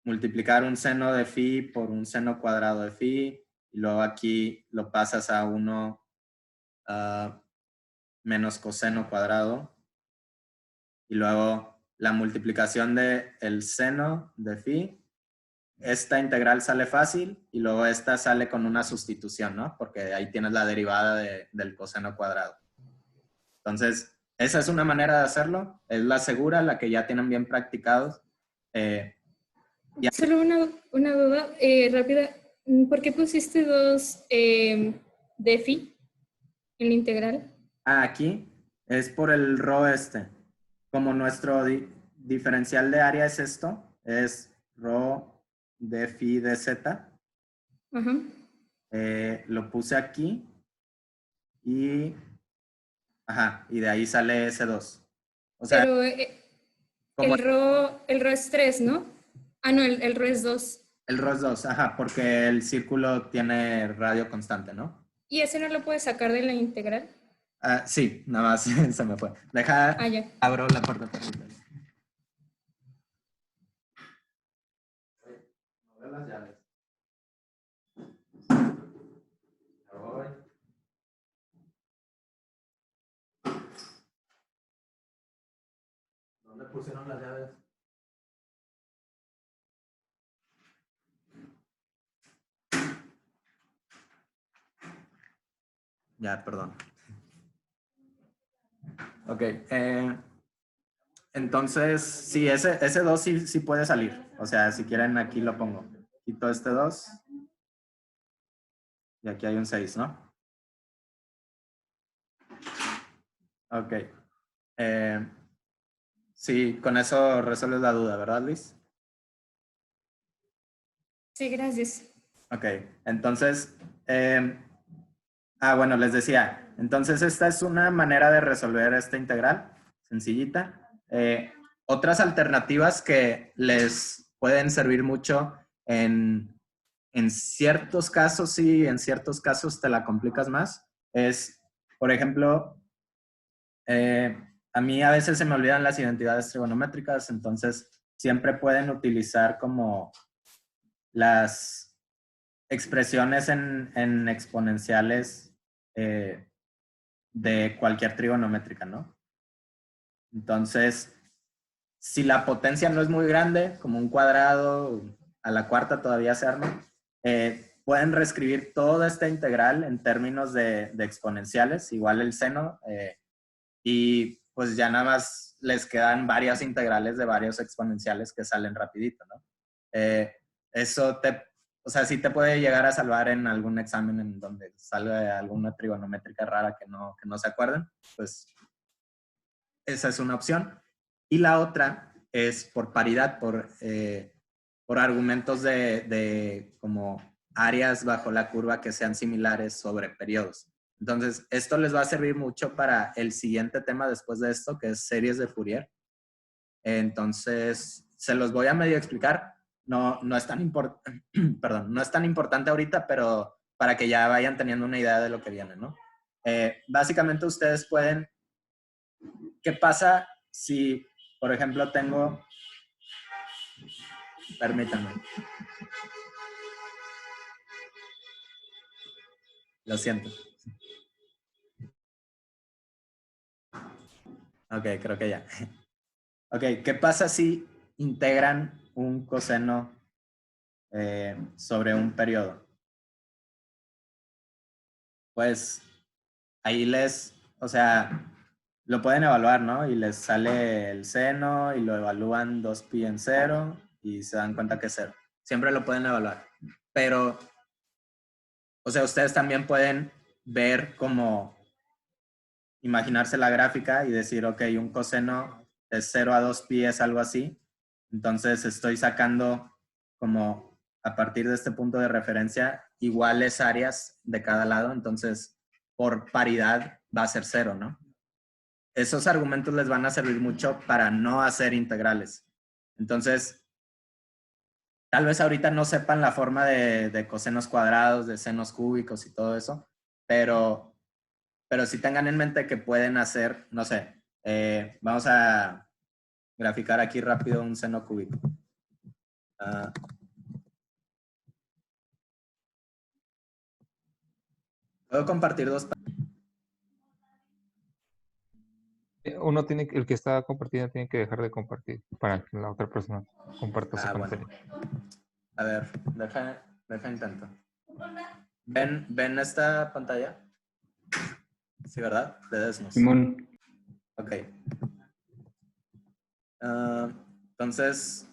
multiplicar un seno de phi por un seno cuadrado de phi, y luego aquí lo pasas a 1 menos coseno cuadrado, y luego la multiplicación de el seno de phi. Esta integral sale fácil y luego esta sale con una sustitución, ¿no? Porque ahí tienes la derivada del coseno cuadrado. Entonces, esa es una manera de hacerlo, es la segura, la que ya tienen bien practicados. Solo una duda rápida. ¿Por qué pusiste 2 de phi en la integral? Aquí es por el rho este. Como nuestro diferencial de área es esto, es rho de phi de z. Ajá. lo puse aquí y, y de ahí sale S2. O sea, Pero como el RO es 3, ¿no? Ah, no, el RO es 2. el ROS 2, porque el círculo tiene radio constante, ¿no? ¿Y ese no lo puedes sacar de la integral? Sí, nada más se me fue. Deja, Ya. abro la puerta. No veo las llaves. Ya voy. ¿Dónde pusieron las llaves? Ya, perdón. Ok. Entonces, sí, ese 2 sí puede salir. O sea, si quieren, aquí lo pongo. Quito este 2. Y aquí hay un 6, ¿no? Ok. Sí, con eso resuelves la duda, ¿verdad, Luis? Sí, gracias. Ok, entonces, bueno, les decía, entonces esta es una manera de resolver esta integral, sencillita. Otras alternativas que les pueden servir mucho en ciertos casos, sí, en ciertos casos te la complicas más, es, por ejemplo, a mí a veces se me olvidan las identidades trigonométricas, entonces siempre pueden utilizar como las expresiones en exponenciales de cualquier trigonométrica, ¿no? Entonces, si la potencia no es muy grande, como un cuadrado, a la cuarta todavía se arma, pueden reescribir toda esta integral en términos de exponenciales, igual el seno, y pues ya nada más les quedan varias integrales de varios exponenciales que salen rapidito, ¿no? Eso o sea, sí te puede llegar a salvar en algún examen en donde salga alguna trigonométrica rara que no se acuerden, pues esa es una opción. Y la otra es por paridad, por argumentos de como áreas bajo la curva que sean similares sobre periodos. Entonces, esto les va a servir mucho para el siguiente tema después de esto, que es series de Fourier. Entonces, se los voy a medio explicar. No es tan perdón, no es tan importante ahorita, pero para que ya vayan teniendo una idea de lo que viene, ¿no? Básicamente ustedes pueden... ¿Qué pasa si, por ejemplo, tengo... Permítanme. Lo siento. Ok, creo que ya. Ok, ¿qué pasa si integran un coseno sobre un periodo? Pues ahí o sea, lo pueden evaluar, ¿no? Y les sale el seno y lo evalúan 2pi en 0 y se dan cuenta que es 0. Siempre lo pueden evaluar. Pero, o sea, ustedes también pueden ver como imaginarse la gráfica y decir, ok, un coseno de 0 a 2pi es algo así. Entonces estoy sacando como a partir de este punto de referencia iguales áreas de cada lado. Entonces, por paridad va a ser 0, ¿no? Esos argumentos les van a servir mucho para no hacer integrales. Entonces, tal vez ahorita no sepan la forma de cosenos cuadrados, de senos cúbicos y todo eso, pero sí tengan en mente que pueden hacer, no sé, vamos a graficar aquí rápido un seno cúbico. Puedo compartir dos. El que está compartiendo tiene que dejar de compartir para que la otra persona comparta su pantalla. Bueno. A ver, deja intento. ¿Ven esta pantalla? Sí, ¿verdad? De Desmos. Simón. Ok. Entonces,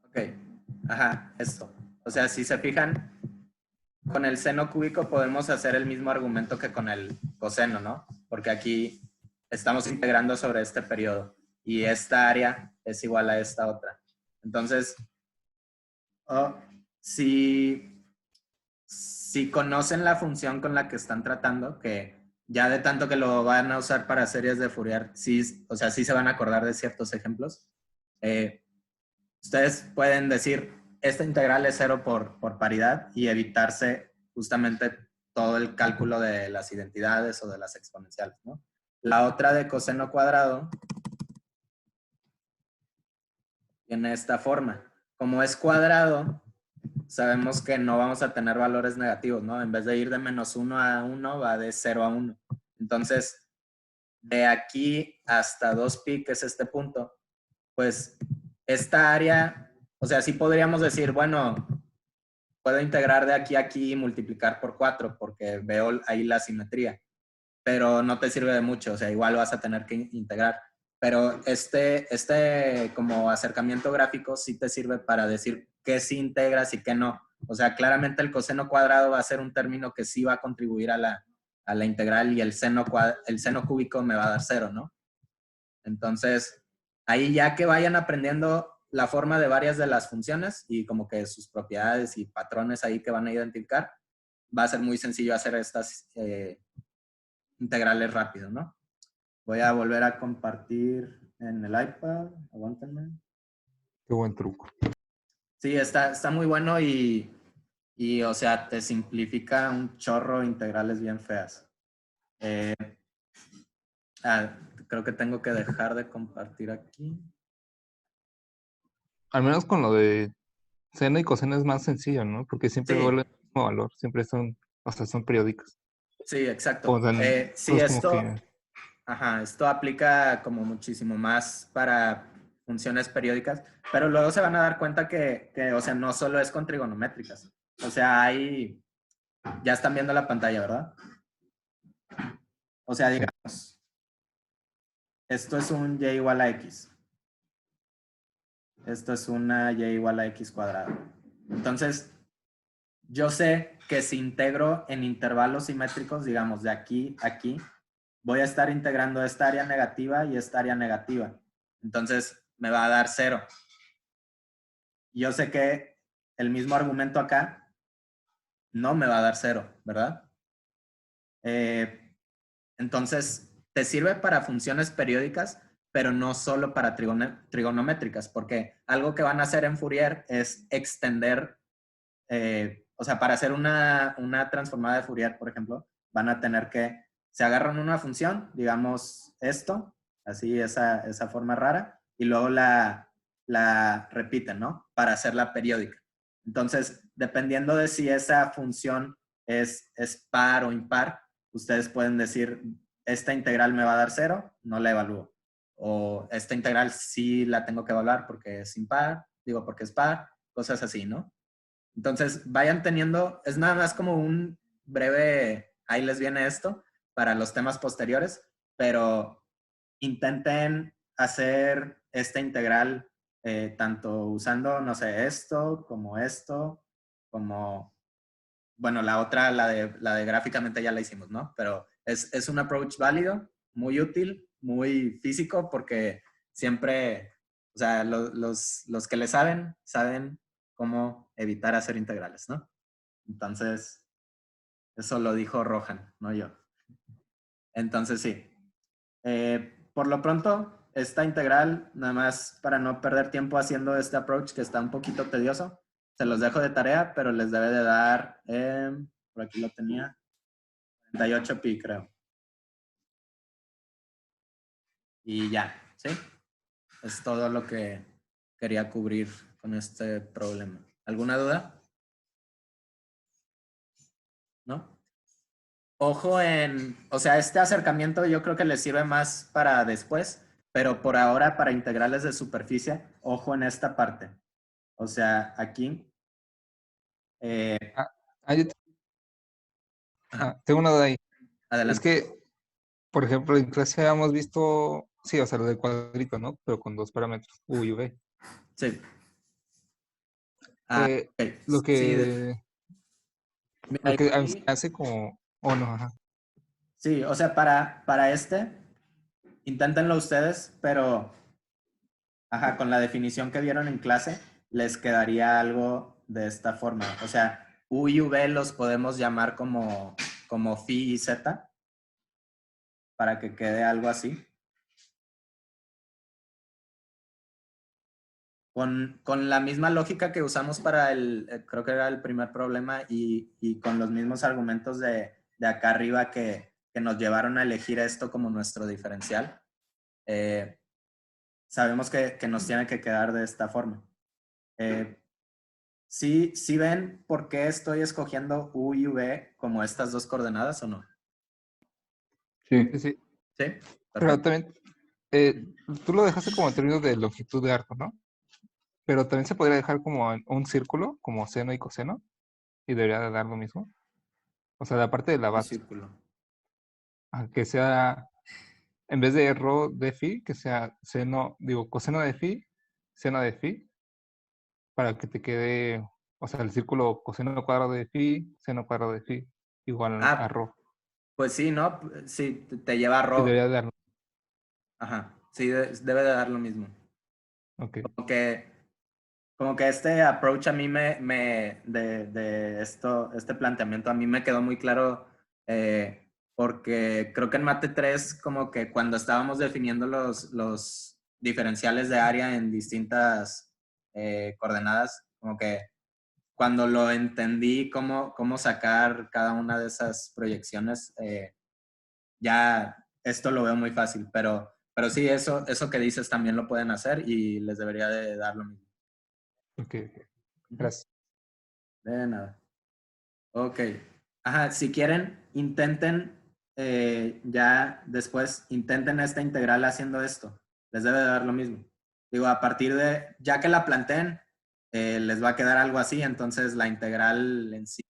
Ok. Esto. O sea, si se fijan, con el seno cúbico podemos hacer el mismo argumento que con el coseno, ¿no? Porque aquí estamos integrando sobre este periodo y esta área es igual a esta otra. Entonces, oh, si conocen la función con la que están tratando, que ya de tanto que lo van a usar para series de Fourier, sí, o sea, sí se van a acordar de ciertos ejemplos. Ustedes pueden decir, esta integral es 0 por paridad y evitarse justamente todo el cálculo de las identidades o de las exponenciales, ¿no? La otra de coseno cuadrado tiene esta forma. Como es cuadrado, sabemos que no vamos a tener valores negativos, ¿no? En vez de ir de -1 a 1, va de 0 a 1. Entonces, de aquí hasta 2pi, que es este punto, pues esta área, o sea, sí podríamos decir, bueno, puedo integrar de aquí a aquí y multiplicar por 4 porque veo ahí la simetría, pero no te sirve de mucho, o sea, igual vas a tener que integrar. Pero este como acercamiento gráfico sí te sirve para decir qué sí integras y qué no. O sea, claramente el coseno cuadrado va a ser un término que sí va a contribuir a la integral y el seno cúbico me va a dar 0, ¿no? Entonces, ahí ya que vayan aprendiendo la forma de varias de las funciones y como que sus propiedades y patrones ahí que van a identificar, va a ser muy sencillo hacer estas integrales rápido, ¿no? Voy a volver a compartir en el iPad. Aguántenme. Qué buen truco. Sí, está muy bueno y, o sea, te simplifica un chorro integrales bien feas. Creo que tengo que dejar de compartir aquí. Al menos con lo de seno y coseno es más sencillo, ¿no? Porque siempre Sí, vuelven al mismo valor, siempre son, o sea, son periódicas. sí, exacto. O sea, Sí, es como que esto aplica como muchísimo más para funciones periódicas, pero luego se van a dar cuenta que, o sea, no solo es con trigonométricas. O sea, ya están viendo la pantalla, ¿verdad? O sea, sí. digamos, esto es un y igual a x. Esto es una y igual a x cuadrado. Entonces, yo sé que si integro en intervalos simétricos, digamos, de aquí a aquí, voy a estar integrando esta área negativa y esta área negativa. Entonces, me va a dar 0. Yo sé que el mismo argumento acá no me va a dar 0, ¿verdad? Entonces, te sirve para funciones periódicas, pero no solo para trigonométricas, porque algo que van a hacer en Fourier es extender, o sea, para hacer una transformada de Fourier, por ejemplo, van a tener que, se agarran una función, digamos esto, así esa forma rara, y luego la repiten, ¿no? Para hacerla periódica. Entonces, dependiendo de si esa función es par o impar, ustedes pueden decir, esta integral me va a dar 0, no la evalúo. O esta integral sí la tengo que evaluar porque es impar, digo porque es par, cosas así, ¿no? Entonces, vayan teniendo, es nada más como un breve, ahí les viene esto, para los temas posteriores, pero intenten hacer esta integral tanto usando, no sé, esto, como, bueno, la otra, la de gráficamente ya la hicimos, ¿no? Pero es un approach válido, muy útil, muy físico, porque siempre, o sea, los que le saben cómo evitar hacer integrales, ¿no? Entonces, eso lo dijo Rohan, no yo. Entonces, sí. Por lo pronto, esta integral, nada más para no perder tiempo haciendo este approach que está un poquito tedioso, se los dejo de tarea, pero les debe de dar, por aquí lo tenía, 48 pi, creo. Y ya, ¿sí? Es todo lo que quería cubrir con este problema. ¿Alguna duda? ¿No? Ojo o sea, este acercamiento yo creo que les sirve más para después, pero por ahora para integrales de superficie, ojo en esta parte. O sea, aquí. Yo tengo una duda ahí. Adelante. Es que, por ejemplo, en clase habíamos visto, sí, o sea, lo del cuadrito, ¿no? Pero con dos parámetros, U y V. Sí. Ok. Lo Sí, que, mira, lo que igual hace como, oh no, ajá. sí, o sea, para inténtenlo ustedes, pero Ajá, con la definición que vieron en clase, les quedaría algo de esta forma. O sea, U y V los podemos llamar como phi y z, para que quede algo así. Con la misma lógica que usamos para creo que era el primer problema, y con los mismos argumentos de acá arriba que nos llevaron a elegir esto como nuestro diferencial, sabemos que nos tiene que quedar de esta forma. ¿Sí ven por qué estoy escogiendo U y V como estas dos coordenadas o no? Sí. Sí, sí. ¿Sí? Pero Perfecto. también, tú lo dejaste como en términos de longitud de arco, ¿no? Pero también se podría dejar como en un círculo, como seno y coseno, y debería de dar lo mismo. O sea, la parte de la Un base, círculo. que sea, en vez de rho de phi, que sea coseno de phi, seno de phi, para que te quede, o sea, el círculo coseno cuadrado de phi, seno cuadrado de phi, igual a Ah, rho. pues sí, ¿no? Sí, te lleva a Y Rho. debería de dar, Ajá. Sí, debe de dar lo mismo. ok. Como que este approach a mí de este planteamiento a mí me quedó muy claro, porque creo que en Mate 3 como que cuando estábamos definiendo los diferenciales de área en distintas coordenadas, como que cuando lo entendí cómo sacar cada una de esas proyecciones, ya esto lo veo muy fácil, pero sí, eso que dices también lo pueden hacer y les debería de dar lo mismo. Ok, Ujú. gracias. De nada. Ok. Ajá, si quieren, intenten, ya después, intenten esta integral haciendo esto. Les debe de dar lo mismo. Digo, a partir de, ya que la planteen, les va a quedar algo así, entonces la integral en sí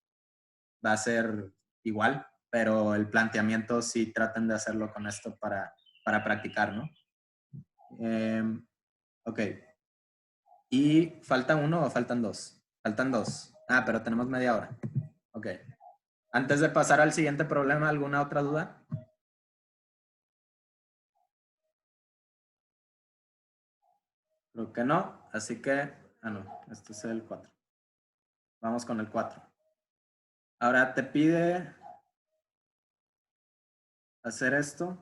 va a ser igual, pero el planteamiento sí traten de hacerlo con esto para practicar, ¿no? Ok. ¿Y falta uno o faltan dos? Faltan dos. Ah, pero tenemos media hora. Ok. Antes de pasar al siguiente problema, ¿alguna otra duda? Creo que no, así que... Ah, no, este es el 4. Vamos con el 4. Ahora te pide hacer esto.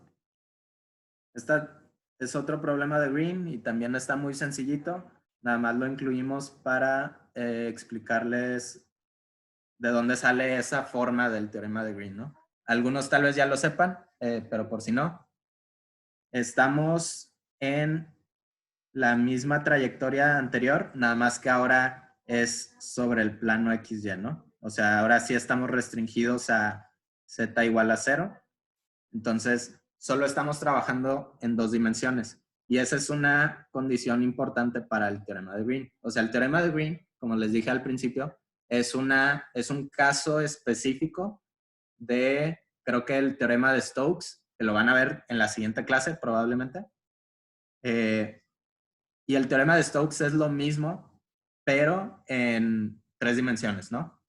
Esta es otro problema de Green y también está muy sencillito. Nada más lo incluimos para explicarles de dónde sale esa forma del teorema de Green, ¿no? Algunos tal vez ya lo sepan, pero por si no. Estamos en la misma trayectoria anterior, nada más que ahora es sobre el plano XY, ¿no? O sea, ahora sí estamos restringidos a z igual a 0. Entonces, solo estamos trabajando en dos dimensiones. Y esa es una condición importante para el teorema de Green. O sea, el teorema de Green, como les dije al principio, es un caso específico de, creo que el teorema de Stokes, que lo van a ver en la siguiente clase probablemente. Y el teorema de Stokes es lo mismo, pero en tres dimensiones, ¿no?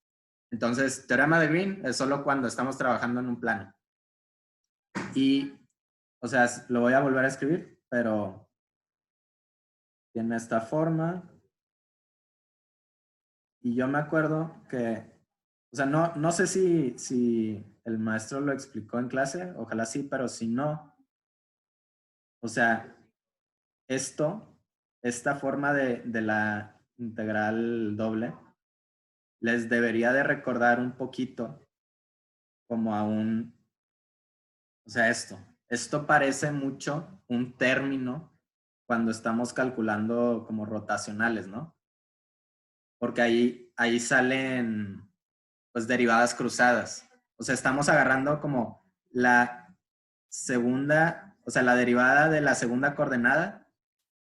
Entonces, teorema de Green es solo cuando estamos trabajando en un plano. Y, o sea, lo voy a volver a escribir, pero tiene esta forma. Y yo me acuerdo que, o sea, no sé si el maestro lo explicó en clase, ojalá sí, pero si no, o sea, esta forma de la integral doble, les debería de recordar un poquito como a o sea, esto parece mucho un término cuando estamos calculando como rotacionales, ¿no? Porque ahí salen pues derivadas cruzadas. O sea, estamos agarrando como la segunda, o sea, la derivada de la segunda coordenada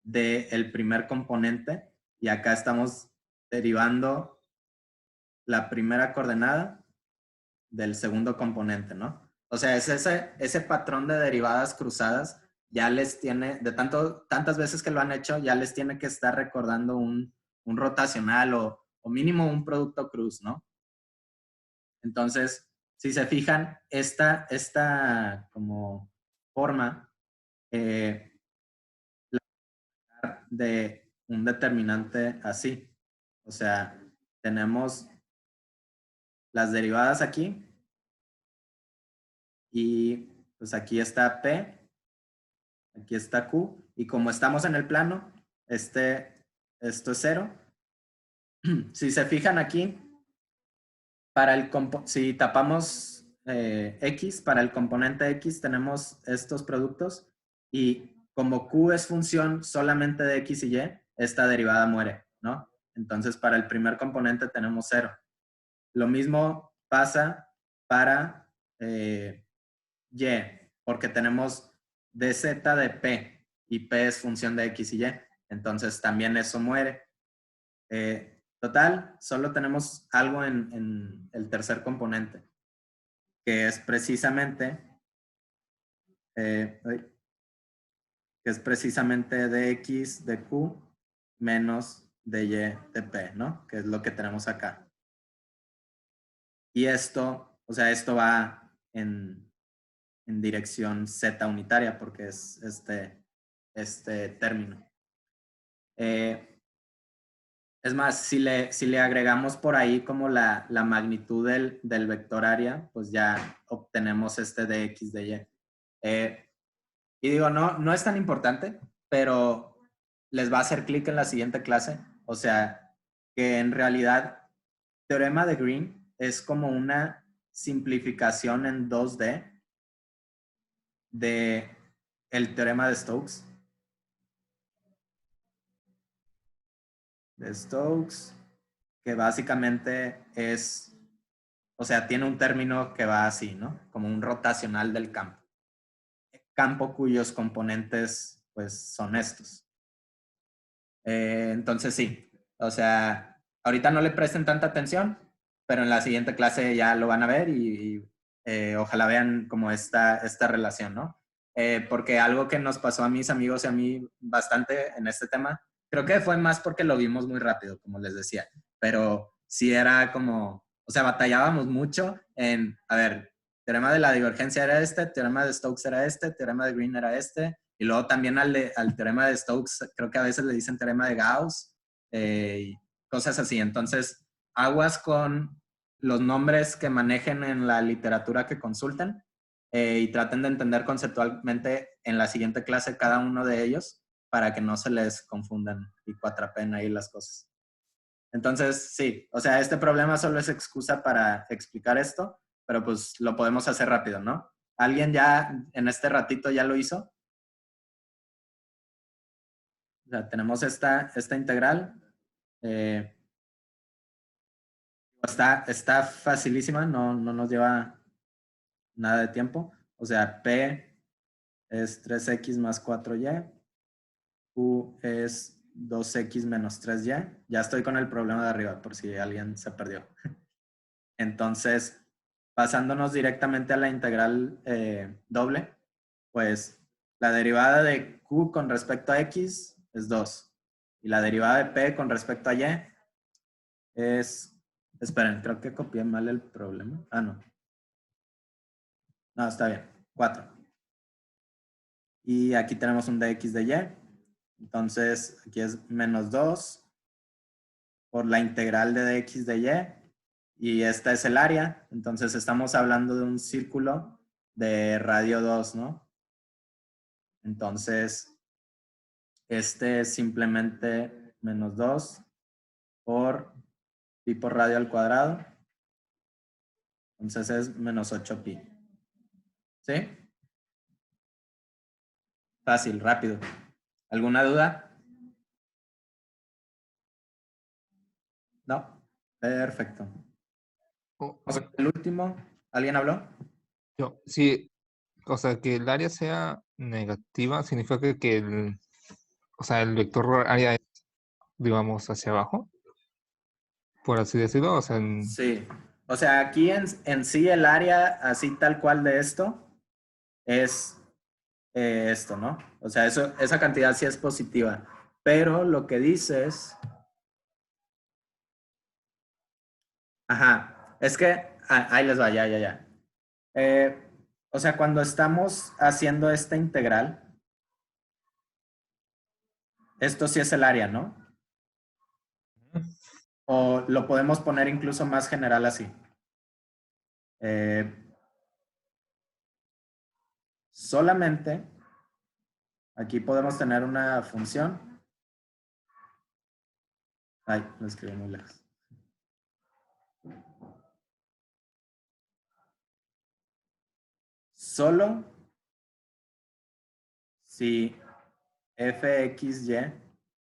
del primer componente y acá estamos derivando la primera coordenada del segundo componente, ¿no? O sea, es ese patrón de derivadas cruzadas ya les tiene, tantas veces que lo han hecho, ya les tiene que estar recordando un rotacional o mínimo un producto cruz, ¿no? Entonces, si se fijan, esta como forma, de un determinante así. O sea, tenemos las derivadas aquí y pues aquí está P, aquí está Q, y como estamos en el plano, esto es 0. Si se fijan aquí, si tapamos X, para el componente X tenemos estos productos, y como Q es función solamente de X y Y, esta derivada muere, ¿no? Entonces, para el primer componente tenemos 0. Lo mismo pasa para Y, porque tenemos dz de P, y P es función de X y Y. Entonces, también eso muere. Total, solo tenemos algo en el tercer componente, que es precisamente de X de Q menos de Y de P, ¿no? Que es lo que tenemos acá. Y esto, o sea, esto va en dirección Z unitaria, porque es este término. Es más, si le agregamos por ahí como la magnitud del vector área, pues ya obtenemos este de X de Y. Y digo, no es tan importante, pero les va a hacer clic en la siguiente clase. O sea, que en realidad, teorema de Green es como una simplificación en 2D de el teorema de Stokes. Que básicamente es, o sea, tiene un término que va así, ¿no? Como un rotacional del campo. Campo cuyos componentes, pues, son estos. Entonces, sí. O sea, ahorita no le presten tanta atención, pero en la siguiente clase ya lo van a ver y ojalá vean como esta relación, ¿no? Porque algo que nos pasó a mis amigos y a mí bastante en este tema, creo que fue más porque lo vimos muy rápido, como les decía, pero sí era como, o sea, batallábamos mucho en, a ver, teorema de la divergencia era este, teorema de Stokes era este, teorema de Green era este, y luego también al teorema de Stokes, creo que a veces le dicen teorema de Gauss, y cosas así. Entonces, aguas con los nombres que manejen en la literatura que consulten, y traten de entender conceptualmente en la siguiente clase cada uno de ellos para que no se les confundan y cuatrapen ahí las cosas. Entonces, sí, o sea, este problema solo es excusa para explicar esto, pero pues lo podemos hacer rápido, ¿no? ¿Alguien ya en este ratito ya lo hizo? O sea, tenemos esta integral. Está facilísima, no nos lleva nada de tiempo. O sea, P es 3x más 4y. Q es 2x menos 3y. Ya estoy con el problema de arriba, por si alguien se perdió. Entonces, pasándonos directamente a la integral doble, pues la derivada de Q con respecto a x es 2. Y la derivada de P con respecto a y es... Esperen, creo que copié mal el problema. Ah, no. No, está bien. 4. Y aquí tenemos un dx de y. Entonces, aquí es menos 2 por la integral de dx de y. Y esta es el área. Entonces, estamos hablando de un círculo de radio 2, ¿no? Entonces, este es simplemente menos 2 por pi por radio al cuadrado. Entonces, es menos 8 pi. ¿Sí? Fácil, rápido. ¿Alguna duda? No. Perfecto. Oh, Vamos con el último. ¿Alguien habló? sí, o sea, que el área sea negativa significa que o sea, el vector área es, digamos, hacia abajo, por así decirlo. O sea, Sí. O sea, aquí en sí el área así tal cual de esto es esto, ¿no? O sea, esa cantidad sí es positiva. Pero lo que dices... Ajá. Es que... ahí les va, ya. O sea, cuando estamos haciendo esta integral, Esto sí es el área, ¿no? O lo podemos poner incluso más general así. Solamente, aquí podemos tener una función. Ay, lo escribí muy lejos. Solo si fxy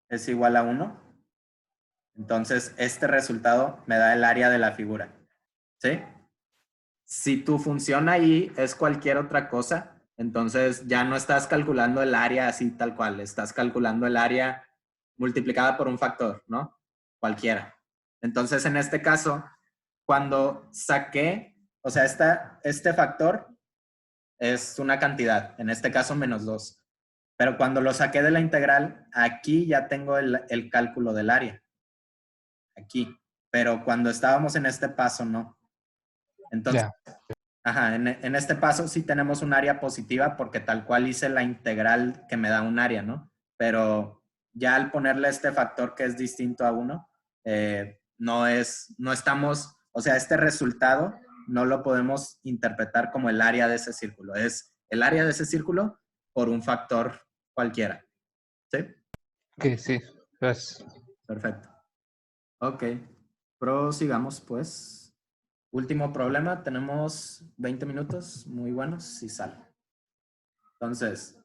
es igual a 1, entonces este resultado me da el área de la figura. ¿Sí? Si tu función ahí es cualquier otra cosa, entonces ya no estás calculando el área así tal cual, estás calculando el área multiplicada por un factor, ¿no? Cualquiera. Entonces, en este caso, cuando saqué, o sea, este factor es una cantidad, en este caso -2. Pero cuando lo saqué de la integral, aquí ya tengo el cálculo del área. Aquí. Pero cuando estábamos en este paso, no. Entonces, ajá, en este paso sí tenemos un área positiva porque tal cual hice la integral que me da un área, ¿no? Pero ya al ponerle este factor que es distinto a 1, no estamos, o sea, este resultado no lo podemos interpretar como el área de ese círculo. Es el área de ese círculo por un factor cualquiera. ¿Sí? Ok, sí. Gracias. Perfecto. Ok. Prosigamos, pues. Último problema. Tenemos 20 minutos. Muy buenos. Si sale. Entonces,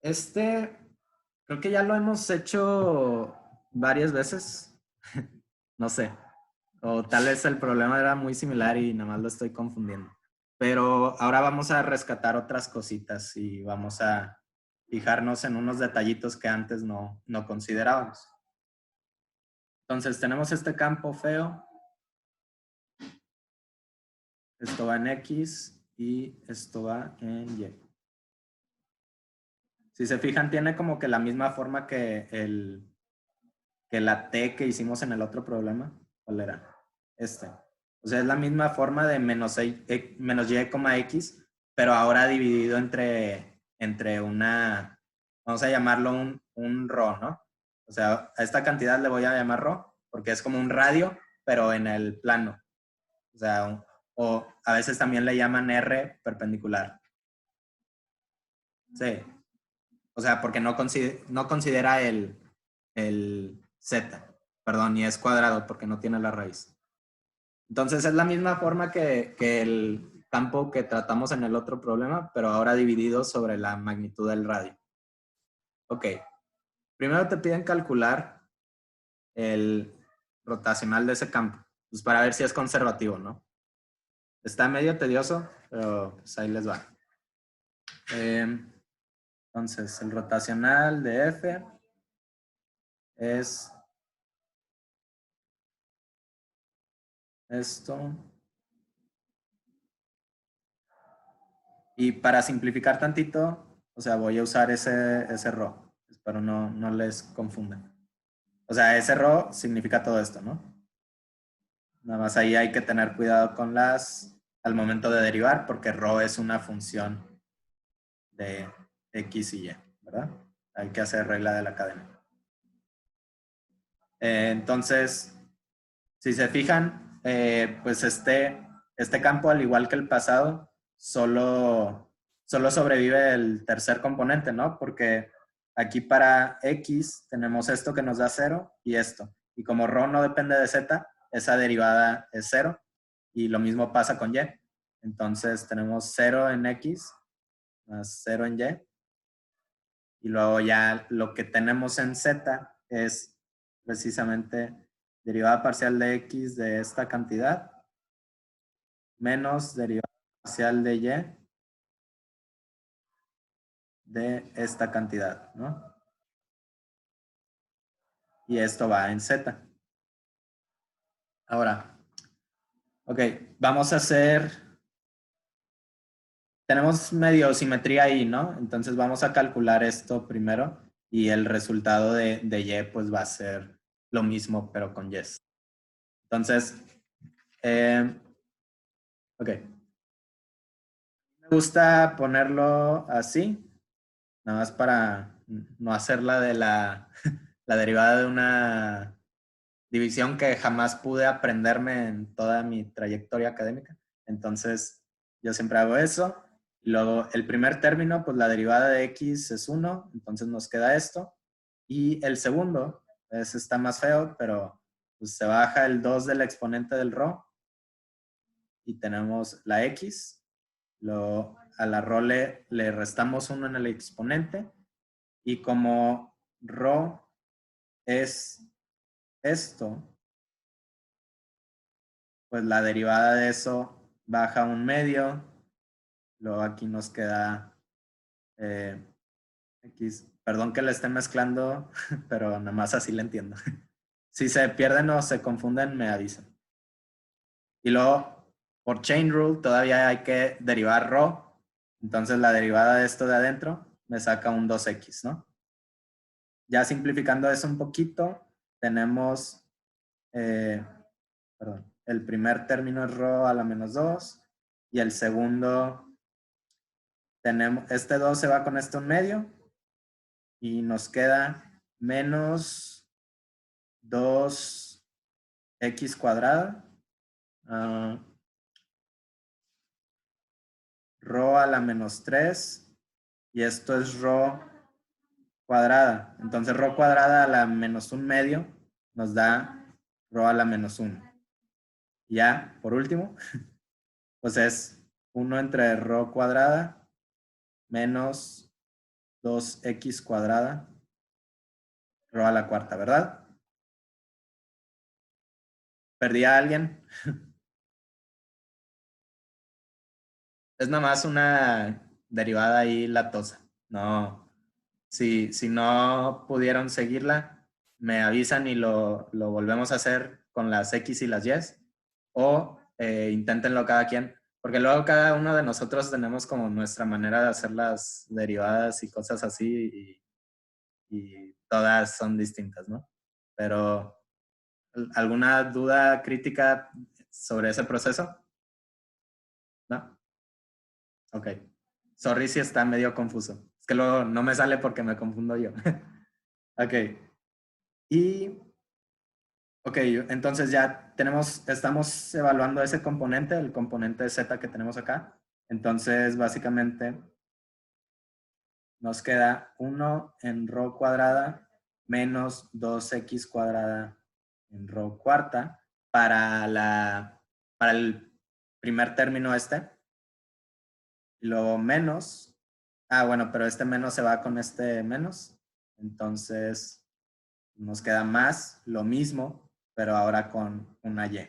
creo que ya lo hemos hecho varias veces. No sé. O tal vez el problema era muy similar y nada más lo estoy confundiendo. Pero ahora vamos a rescatar otras cositas y vamos a fijarnos en unos detallitos que antes no considerábamos. Entonces tenemos este campo feo. Esto va en X y esto va en Y. Si se fijan, tiene como que la misma forma que la T que hicimos en el otro problema. ¿Cuál era? Este. O sea, es la misma forma de menos y, X, pero ahora dividido entre una, vamos a llamarlo un ρ, ¿no? O sea, a esta cantidad le voy a llamar ρ porque es como un radio, pero en el plano. O sea, o a veces también le llaman R perpendicular. Sí. O sea, porque no considera el Z. Perdón, y es cuadrado porque no tiene la raíz. Entonces es la misma forma que el campo que tratamos en el otro problema, pero ahora dividido sobre la magnitud del radio. Ok. Primero te piden calcular el rotacional de ese campo, pues para ver si es conservativo, ¿no? Está medio tedioso, pero pues ahí les va. Entonces, el rotacional de F es esto. Y para simplificar tantito, o sea, voy a usar ese ρ. Espero no les confundan. O sea, ese ρ significa todo esto, ¿no? Nada más ahí hay que tener cuidado con al momento de derivar, porque ρ es una función de X y Y, ¿verdad? Hay que hacer regla de la cadena. Entonces, si se fijan, pues este campo, al igual que el pasado, solo sobrevive el tercer componente, ¿no? Porque aquí para X tenemos esto que nos da 0 y esto. Y como ρ no depende de Z, esa derivada es 0. Y lo mismo pasa con Y. Entonces tenemos 0 en X más 0 en Y. Y luego ya lo que tenemos en Z es precisamente derivada parcial de X de esta cantidad menos derivada parcial de Y de esta cantidad, ¿no? Y esto va en Z. Ahora, ok, vamos a hacer, tenemos medio simetría ahí, ¿no? Entonces vamos a calcular esto primero y el resultado de Y pues va a ser lo mismo pero con Y. Entonces, ok. Me gusta ponerlo así, nada más para no hacerla de la derivada de una división que jamás pude aprenderme en toda mi trayectoria académica. Entonces, yo siempre hago eso. Y luego, el primer término, pues la derivada de x es 1, entonces nos queda esto. Y el segundo, ese está más feo, pero pues, se baja el 2 del exponente del ρ y tenemos la x. Luego, a la ρ le restamos 1 en el exponente. Y como ρ es esto, pues la derivada de eso baja 1/2. Luego aquí nos queda x. Perdón que le esté mezclando, pero nada más así le entiendo. Si se pierden o se confunden, me avisan. Y luego, por chain rule, todavía hay que derivar ρ. Entonces la derivada de esto de adentro me saca un 2x, ¿no? Ya simplificando eso un poquito, tenemos, perdón, el primer término es ρ a la menos 2 y el segundo, tenemos, este 2 se va con este 1/2 y nos queda menos 2x², ρ a la menos 3 y esto es ρ cuadrada. Entonces ρ cuadrada a la menos 1/2 nos da ρ a la menos 1. Ya, por último, pues es 1 entre ρ cuadrada menos 2x², ρ a la cuarta, ¿verdad? ¿Perdí a alguien? Es nada más una derivada ahí latosa. No, si no pudieron seguirla, me avisan y lo volvemos a hacer con las x y las y. O inténtenlo cada quien. Porque luego cada uno de nosotros tenemos como nuestra manera de hacer las derivadas y cosas así y todas son distintas, ¿no? Pero, ¿alguna duda crítica sobre ese proceso? ¿No? Ok. Sorry si está medio confuso. Es que luego no me sale porque me confundo yo. Ok. Y, ok, entonces ya estamos evaluando ese componente, el componente z que tenemos acá. Entonces, básicamente, nos queda 1 en ρ cuadrada menos 2x² en ρ cuarta para el primer término este. Y luego menos. Bueno, pero este menos se va con este menos. Entonces, nos queda más lo mismo, pero ahora con una y.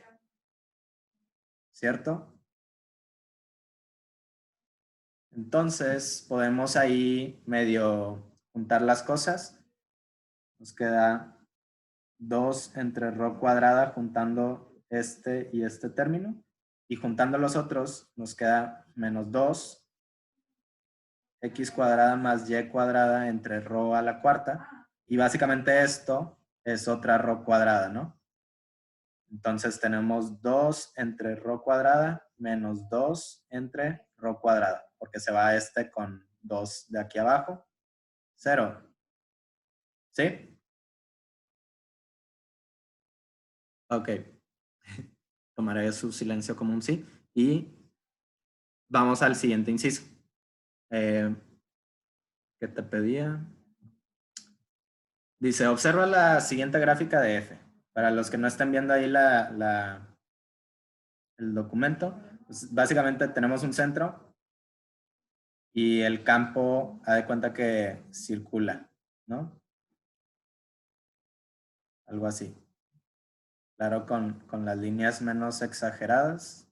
¿Cierto? Entonces, podemos ahí medio juntar las cosas. Nos queda 2 entre ρ cuadrada juntando este y este término. Y juntando los otros, nos queda menos 2 x² más y² entre ρ a la cuarta. Y básicamente esto es otra ρ cuadrada, ¿no? Entonces tenemos 2 entre ρ cuadrada menos 2 entre ρ cuadrada, porque se va este con 2 de aquí abajo. 0. ¿Sí? Ok. Tomaré su silencio como un sí. Y vamos al siguiente inciso. ¿Qué te pedía? Dice, observa la siguiente gráfica de F. Para los que no estén viendo ahí el documento, pues básicamente tenemos un centro y el campo, haz de cuenta que circula, ¿no? Algo así. Claro, con las líneas menos exageradas,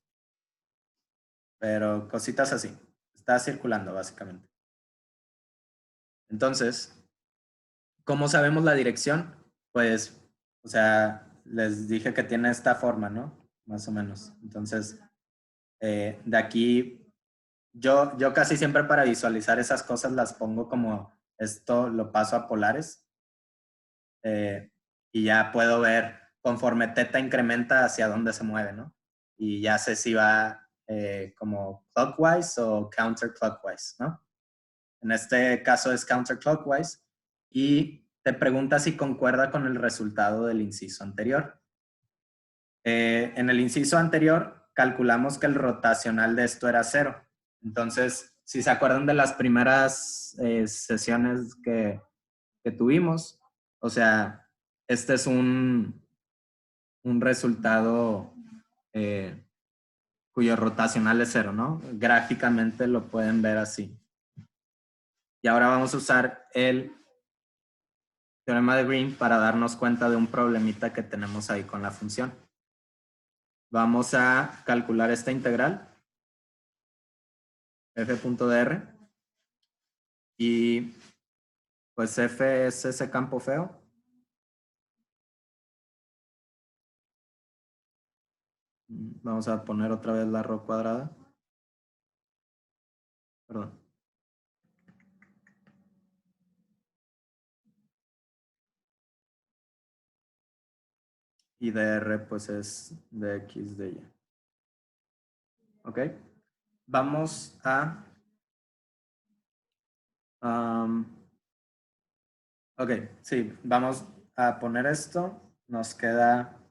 pero cositas así. Está circulando, básicamente. Entonces, ¿cómo sabemos la dirección? Pues, o sea, les dije que tiene esta forma, ¿no? Más o menos. Entonces, de aquí, yo casi siempre para visualizar esas cosas las pongo como esto lo paso a polares. Y ya puedo ver conforme θ incrementa hacia dónde se mueve, ¿no? Y ya sé si va como clockwise o counterclockwise, ¿no? En este caso es counterclockwise, y te pregunta si concuerda con el resultado del inciso anterior. En el inciso anterior calculamos que el rotacional de esto era 0. Entonces, si se acuerdan de las primeras sesiones que tuvimos, o sea, este es un resultado cuyo rotacional es 0, ¿no? Gráficamente lo pueden ver así. Y ahora vamos a usar el teorema de Green para darnos cuenta de un problemita que tenemos ahí con la función. Vamos a calcular esta integral, f.dr, y pues f es ese campo feo. Vamos a poner otra vez la ρ cuadrada. Perdón. Y dr pues es dx de y. ¿Ok? Vamos a... ok, sí, vamos a poner esto. Nos queda...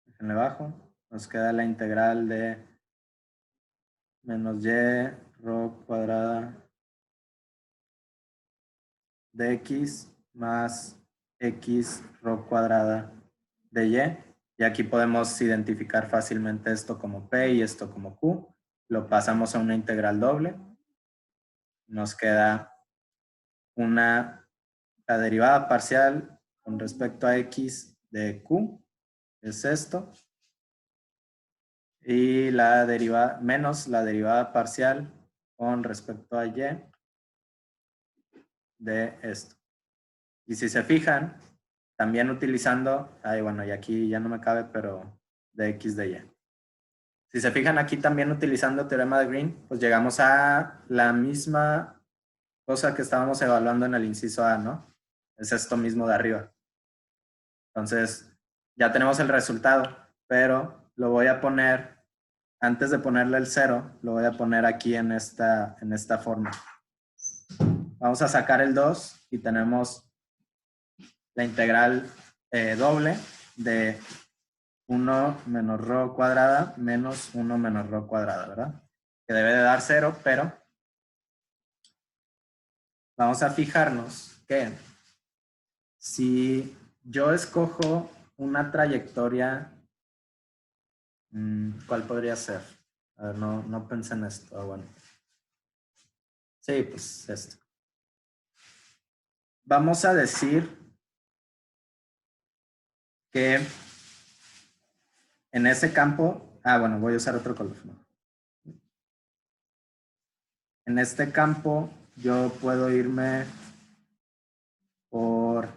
déjenle bajo. Nos queda la integral de menos y ρ cuadrada de x más x ρ cuadrada de y. Y aquí podemos identificar fácilmente esto como p y esto como q. Lo pasamos a una integral doble. Nos queda la derivada parcial con respecto a x de q, es esto. Y la derivada, menos la derivada parcial con respecto a y de esto. Y si se fijan, también utilizando, bueno, y aquí ya no me cabe, pero de x de y. Si se fijan aquí también utilizando teorema de Green, pues llegamos a la misma cosa que estábamos evaluando en el inciso A, ¿no? Es esto mismo de arriba. Entonces, ya tenemos el resultado, pero lo voy a poner, antes de ponerle el 0, lo voy a poner aquí en esta forma. Vamos a sacar el 2 y tenemos la integral doble de 1 menos ρ cuadrada menos 1 menos ρ cuadrada, ¿verdad? Que debe de dar 0, pero vamos a fijarnos que si yo escojo una trayectoria, ¿cuál podría ser? A ver, no pensé en esto. Bueno. Sí, pues esto. Vamos a decir que en ese campo, bueno, voy a usar otro color. En este campo yo puedo irme por...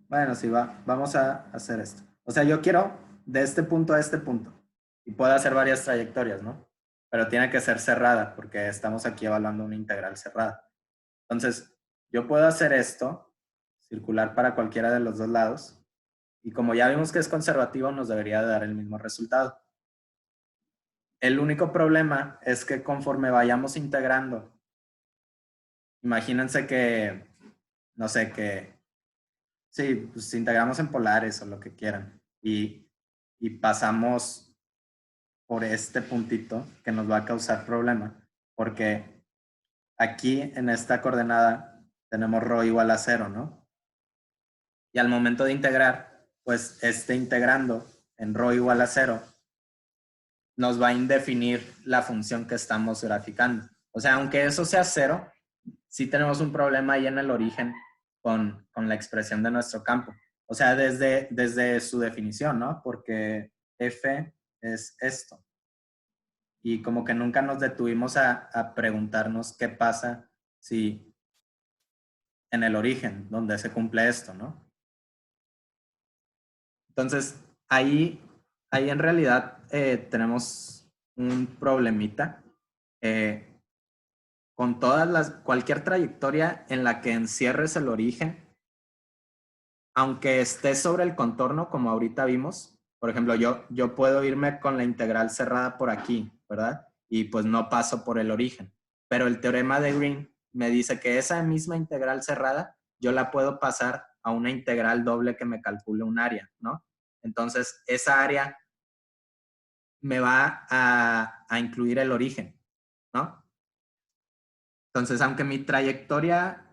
bueno, sí, vamos a hacer esto. O sea, yo quiero de este punto a este punto. Y puedo hacer varias trayectorias, ¿no? Pero tiene que ser cerrada porque estamos aquí evaluando una integral cerrada. Entonces, yo puedo hacer esto, circular para cualquiera de los dos lados. Y como ya vimos que es conservativo, nos debería dar el mismo resultado. El único problema es que conforme vayamos integrando, imagínense que, no sé, que sí, pues integramos en polares o lo que quieran y pasamos por este puntito que nos va a causar problema porque aquí en esta coordenada tenemos ρ igual a 0, ¿no? Y al momento de integrar, pues integrando en ρ igual a 0 nos va a indefinir la función que estamos graficando. O sea, aunque eso sea 0, sí tenemos un problema ahí en el origen con la expresión de nuestro campo. O sea, desde su definición, ¿no? Porque f es esto. Y como que nunca nos detuvimos a preguntarnos qué pasa si en el origen, donde se cumple esto, ¿no? Entonces, ahí en realidad tenemos un problemita. Con cualquier trayectoria en la que encierres el origen, aunque esté sobre el contorno, como ahorita vimos, por ejemplo, yo puedo irme con la integral cerrada por aquí, ¿verdad? y pues no paso por el origen. Pero el teorema de Green me dice que esa misma integral cerrada yo la puedo pasar a una integral doble que me calcule un área, ¿no? Entonces, esa área me va a incluir el origen, ¿no? Entonces, aunque mi trayectoria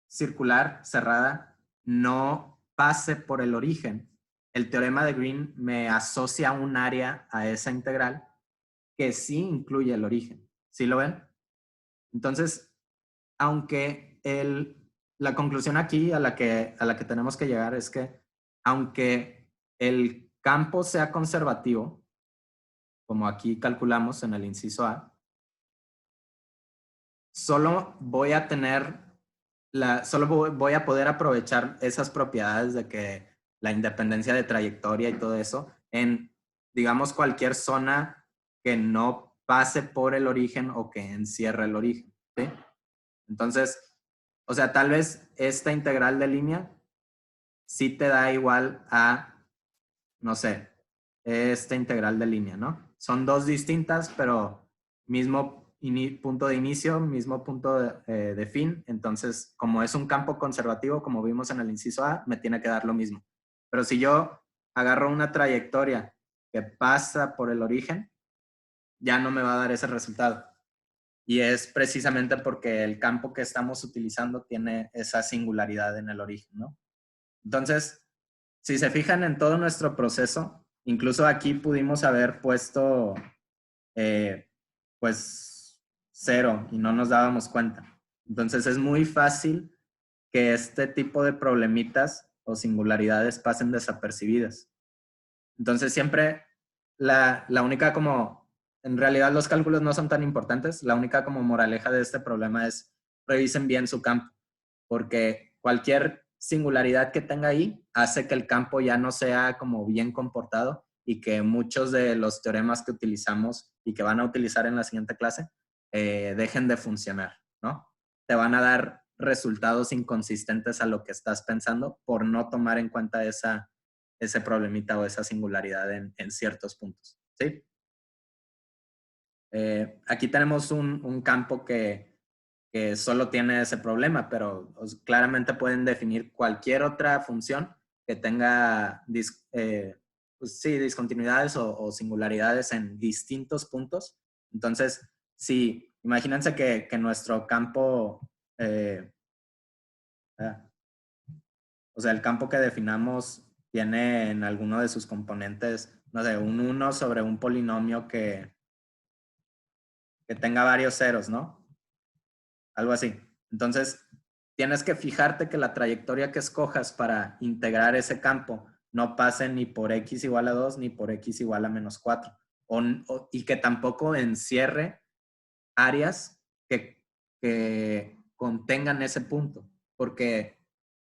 circular cerrada no pase por el origen, el teorema de Green me asocia un área a esa integral que sí incluye el origen. ¿Sí lo ven? Entonces, aunque la conclusión aquí a la que tenemos que llegar es que aunque el campo sea conservativo, como aquí calculamos en el inciso A, solo voy a poder aprovechar esas propiedades de que la independencia de trayectoria y todo eso en, digamos, cualquier zona que no pase por el origen o que encierre el origen, ¿sí? Entonces, o sea, tal vez esta integral de línea sí te da igual a, no sé, esta integral de línea, ¿no? Son dos distintas, pero mismo punto de inicio, mismo punto de fin. Entonces, como es un campo conservativo, como vimos en el inciso A, me tiene que dar lo mismo. Pero si yo agarro una trayectoria que pasa por el origen, ya no me va a dar ese resultado. Y es precisamente porque el campo que estamos utilizando tiene esa singularidad en el origen, ¿no? Entonces, si se fijan en todo nuestro proceso, incluso aquí pudimos haber puesto, pues, 0 y no nos dábamos cuenta. Entonces, es muy fácil que este tipo de problemitas o singularidades pasen desapercibidas. Entonces, siempre la única como, en realidad los cálculos no son tan importantes, la única como moraleja de este problema es revisen bien su campo, porque cualquier singularidad que tenga ahí hace que el campo ya no sea como bien comportado y que muchos de los teoremas que utilizamos y que van a utilizar en la siguiente clase dejen de funcionar, ¿no? Te van a dar resultados inconsistentes a lo que estás pensando por no tomar en cuenta ese problemita o esa singularidad en ciertos puntos, ¿sí? Aquí tenemos un campo que solo tiene ese problema, pero claramente pueden definir cualquier otra función que tenga pues sí, discontinuidades o singularidades en distintos puntos. Entonces, sí, imagínense que nuestro campo, o sea, el campo que definamos tiene en alguno de sus componentes, no sé, un 1 sobre un polinomio que tenga varios ceros, ¿no? Algo así. Entonces, tienes que fijarte que la trayectoria que escojas para integrar ese campo no pase ni por x igual a 2 ni por x igual a menos 4. Y que tampoco encierre áreas que contengan ese punto, porque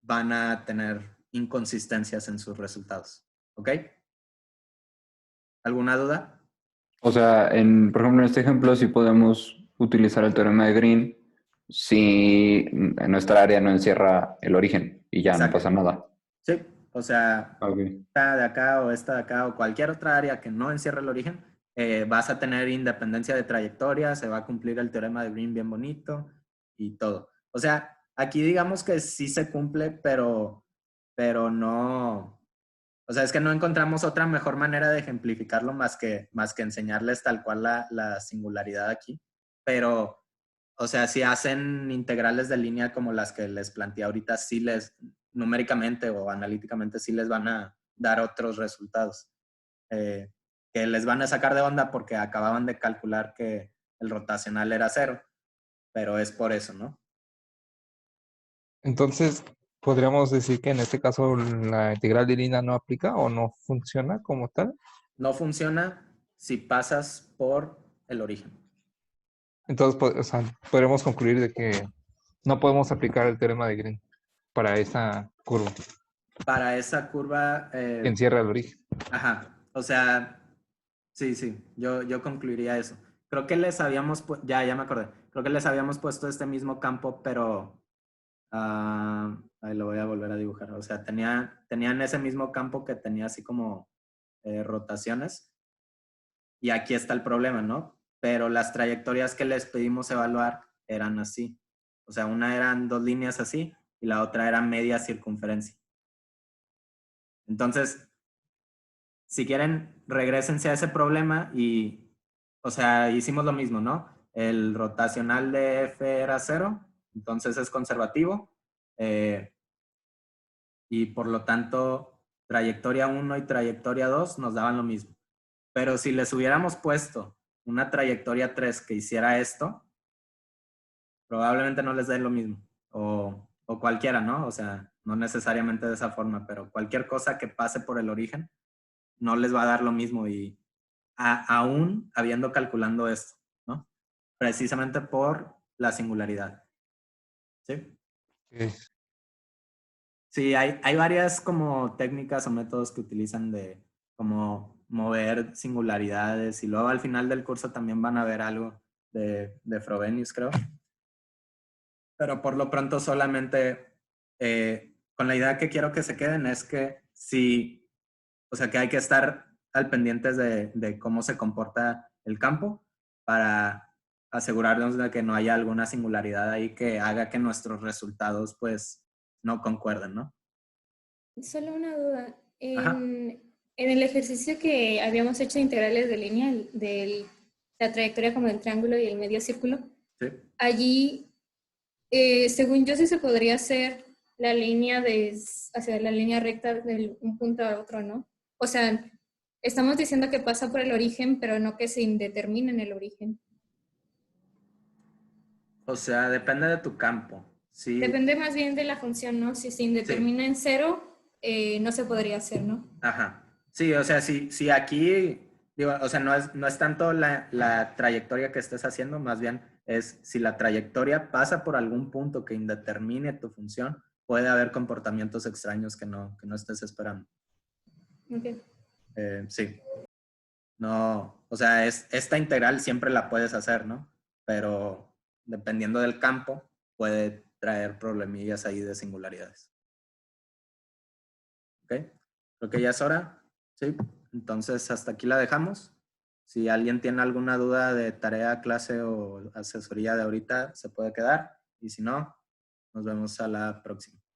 van a tener inconsistencias en sus resultados. ¿Ok? ¿Alguna duda? O sea, por ejemplo, en este ejemplo sí podemos utilizar el teorema de Green si nuestra área no encierra el origen y ya no Exacto. pasa nada. Sí, o sea, Ok. esta de acá o esta de acá o cualquier otra área que no encierre el origen, vas a tener independencia de trayectoria, se va a cumplir el teorema de Green bien bonito y todo. O sea, aquí digamos que sí se cumple, pero no, o sea, es que no encontramos otra mejor manera de ejemplificarlo más que enseñarles tal cual la singularidad aquí. Pero, o sea, si hacen integrales de línea como las que les planteé ahorita, sí numéricamente o analíticamente, sí les van a dar otros resultados. Que les van a sacar de onda porque acababan de calcular que el rotacional era 0, pero es por eso, ¿no? Entonces, podríamos decir que en este caso la integral de línea no aplica o no funciona como tal. No funciona si pasas por el origen. Entonces, o sea, podríamos concluir de que no podemos aplicar el teorema de Green para esa curva Para esa curva, que encierra el origen. ajá, o sea, sí, yo concluiría eso. Creo que les habíamos, ya me acordé, creo que les habíamos puesto este mismo campo, pero ahí lo voy a volver a dibujar. O sea, tenían ese mismo campo que tenía así como rotaciones. Y aquí está el problema, ¿no? pero las trayectorias que les pedimos evaluar eran así. O sea, una eran 2 líneas así y la otra era media circunferencia. Entonces, si quieren, regrésense a ese problema y, o sea, hicimos lo mismo, ¿no? El rotacional de F era 0, entonces es conservativo. Y por lo tanto, trayectoria 1 y trayectoria 2 nos daban lo mismo. Pero si les hubiéramos puesto una trayectoria 3 que hiciera esto, probablemente no les dé lo mismo. O cualquiera, ¿no? O sea, no necesariamente de esa forma, pero cualquier cosa que pase por el origen no les va a dar lo mismo. Y aún habiendo calculando esto, ¿no? Precisamente por la singularidad. ¿Sí? Ok. Sí, hay varias como técnicas o métodos que utilizan de como mover singularidades y luego al final del curso también van a ver algo de Frobenius, creo. Pero por lo pronto solamente con la idea que quiero que se queden es que sí, o sea que hay que estar al pendientes de cómo se comporta el campo para asegurarnos de que no haya alguna singularidad ahí que haga que nuestros resultados pues no concuerden, ¿no? Solo una duda. Ajá. En el ejercicio que habíamos hecho de integrales de línea, de la trayectoria como del triángulo y el medio círculo, Sí. allí, según yo, sí se podría hacer la línea hacia la línea recta de un punto a otro, ¿no? O sea, estamos diciendo que pasa por el origen, pero no que se indetermine en el origen. O sea, depende de tu campo. Sí, Depende más bien de la función, ¿no? Si se sí, indetermina en cero, no se podría hacer, ¿no? ajá. Sí, o sea, si aquí, digo, o sea, no es tanto la trayectoria que estés haciendo, más bien es si la trayectoria pasa por algún punto que indetermine tu función, puede haber comportamientos extraños que no estés esperando. Ok. Sí, no, o sea, esta integral siempre la puedes hacer, ¿no? Pero dependiendo del campo, puede traer problemillas ahí de singularidades. ¿Ok? Creo que ya es hora. Sí. Entonces, hasta aquí la dejamos. Si alguien tiene alguna duda de tarea, clase o asesoría de ahorita, se puede quedar. Y si no, nos vemos a la próxima.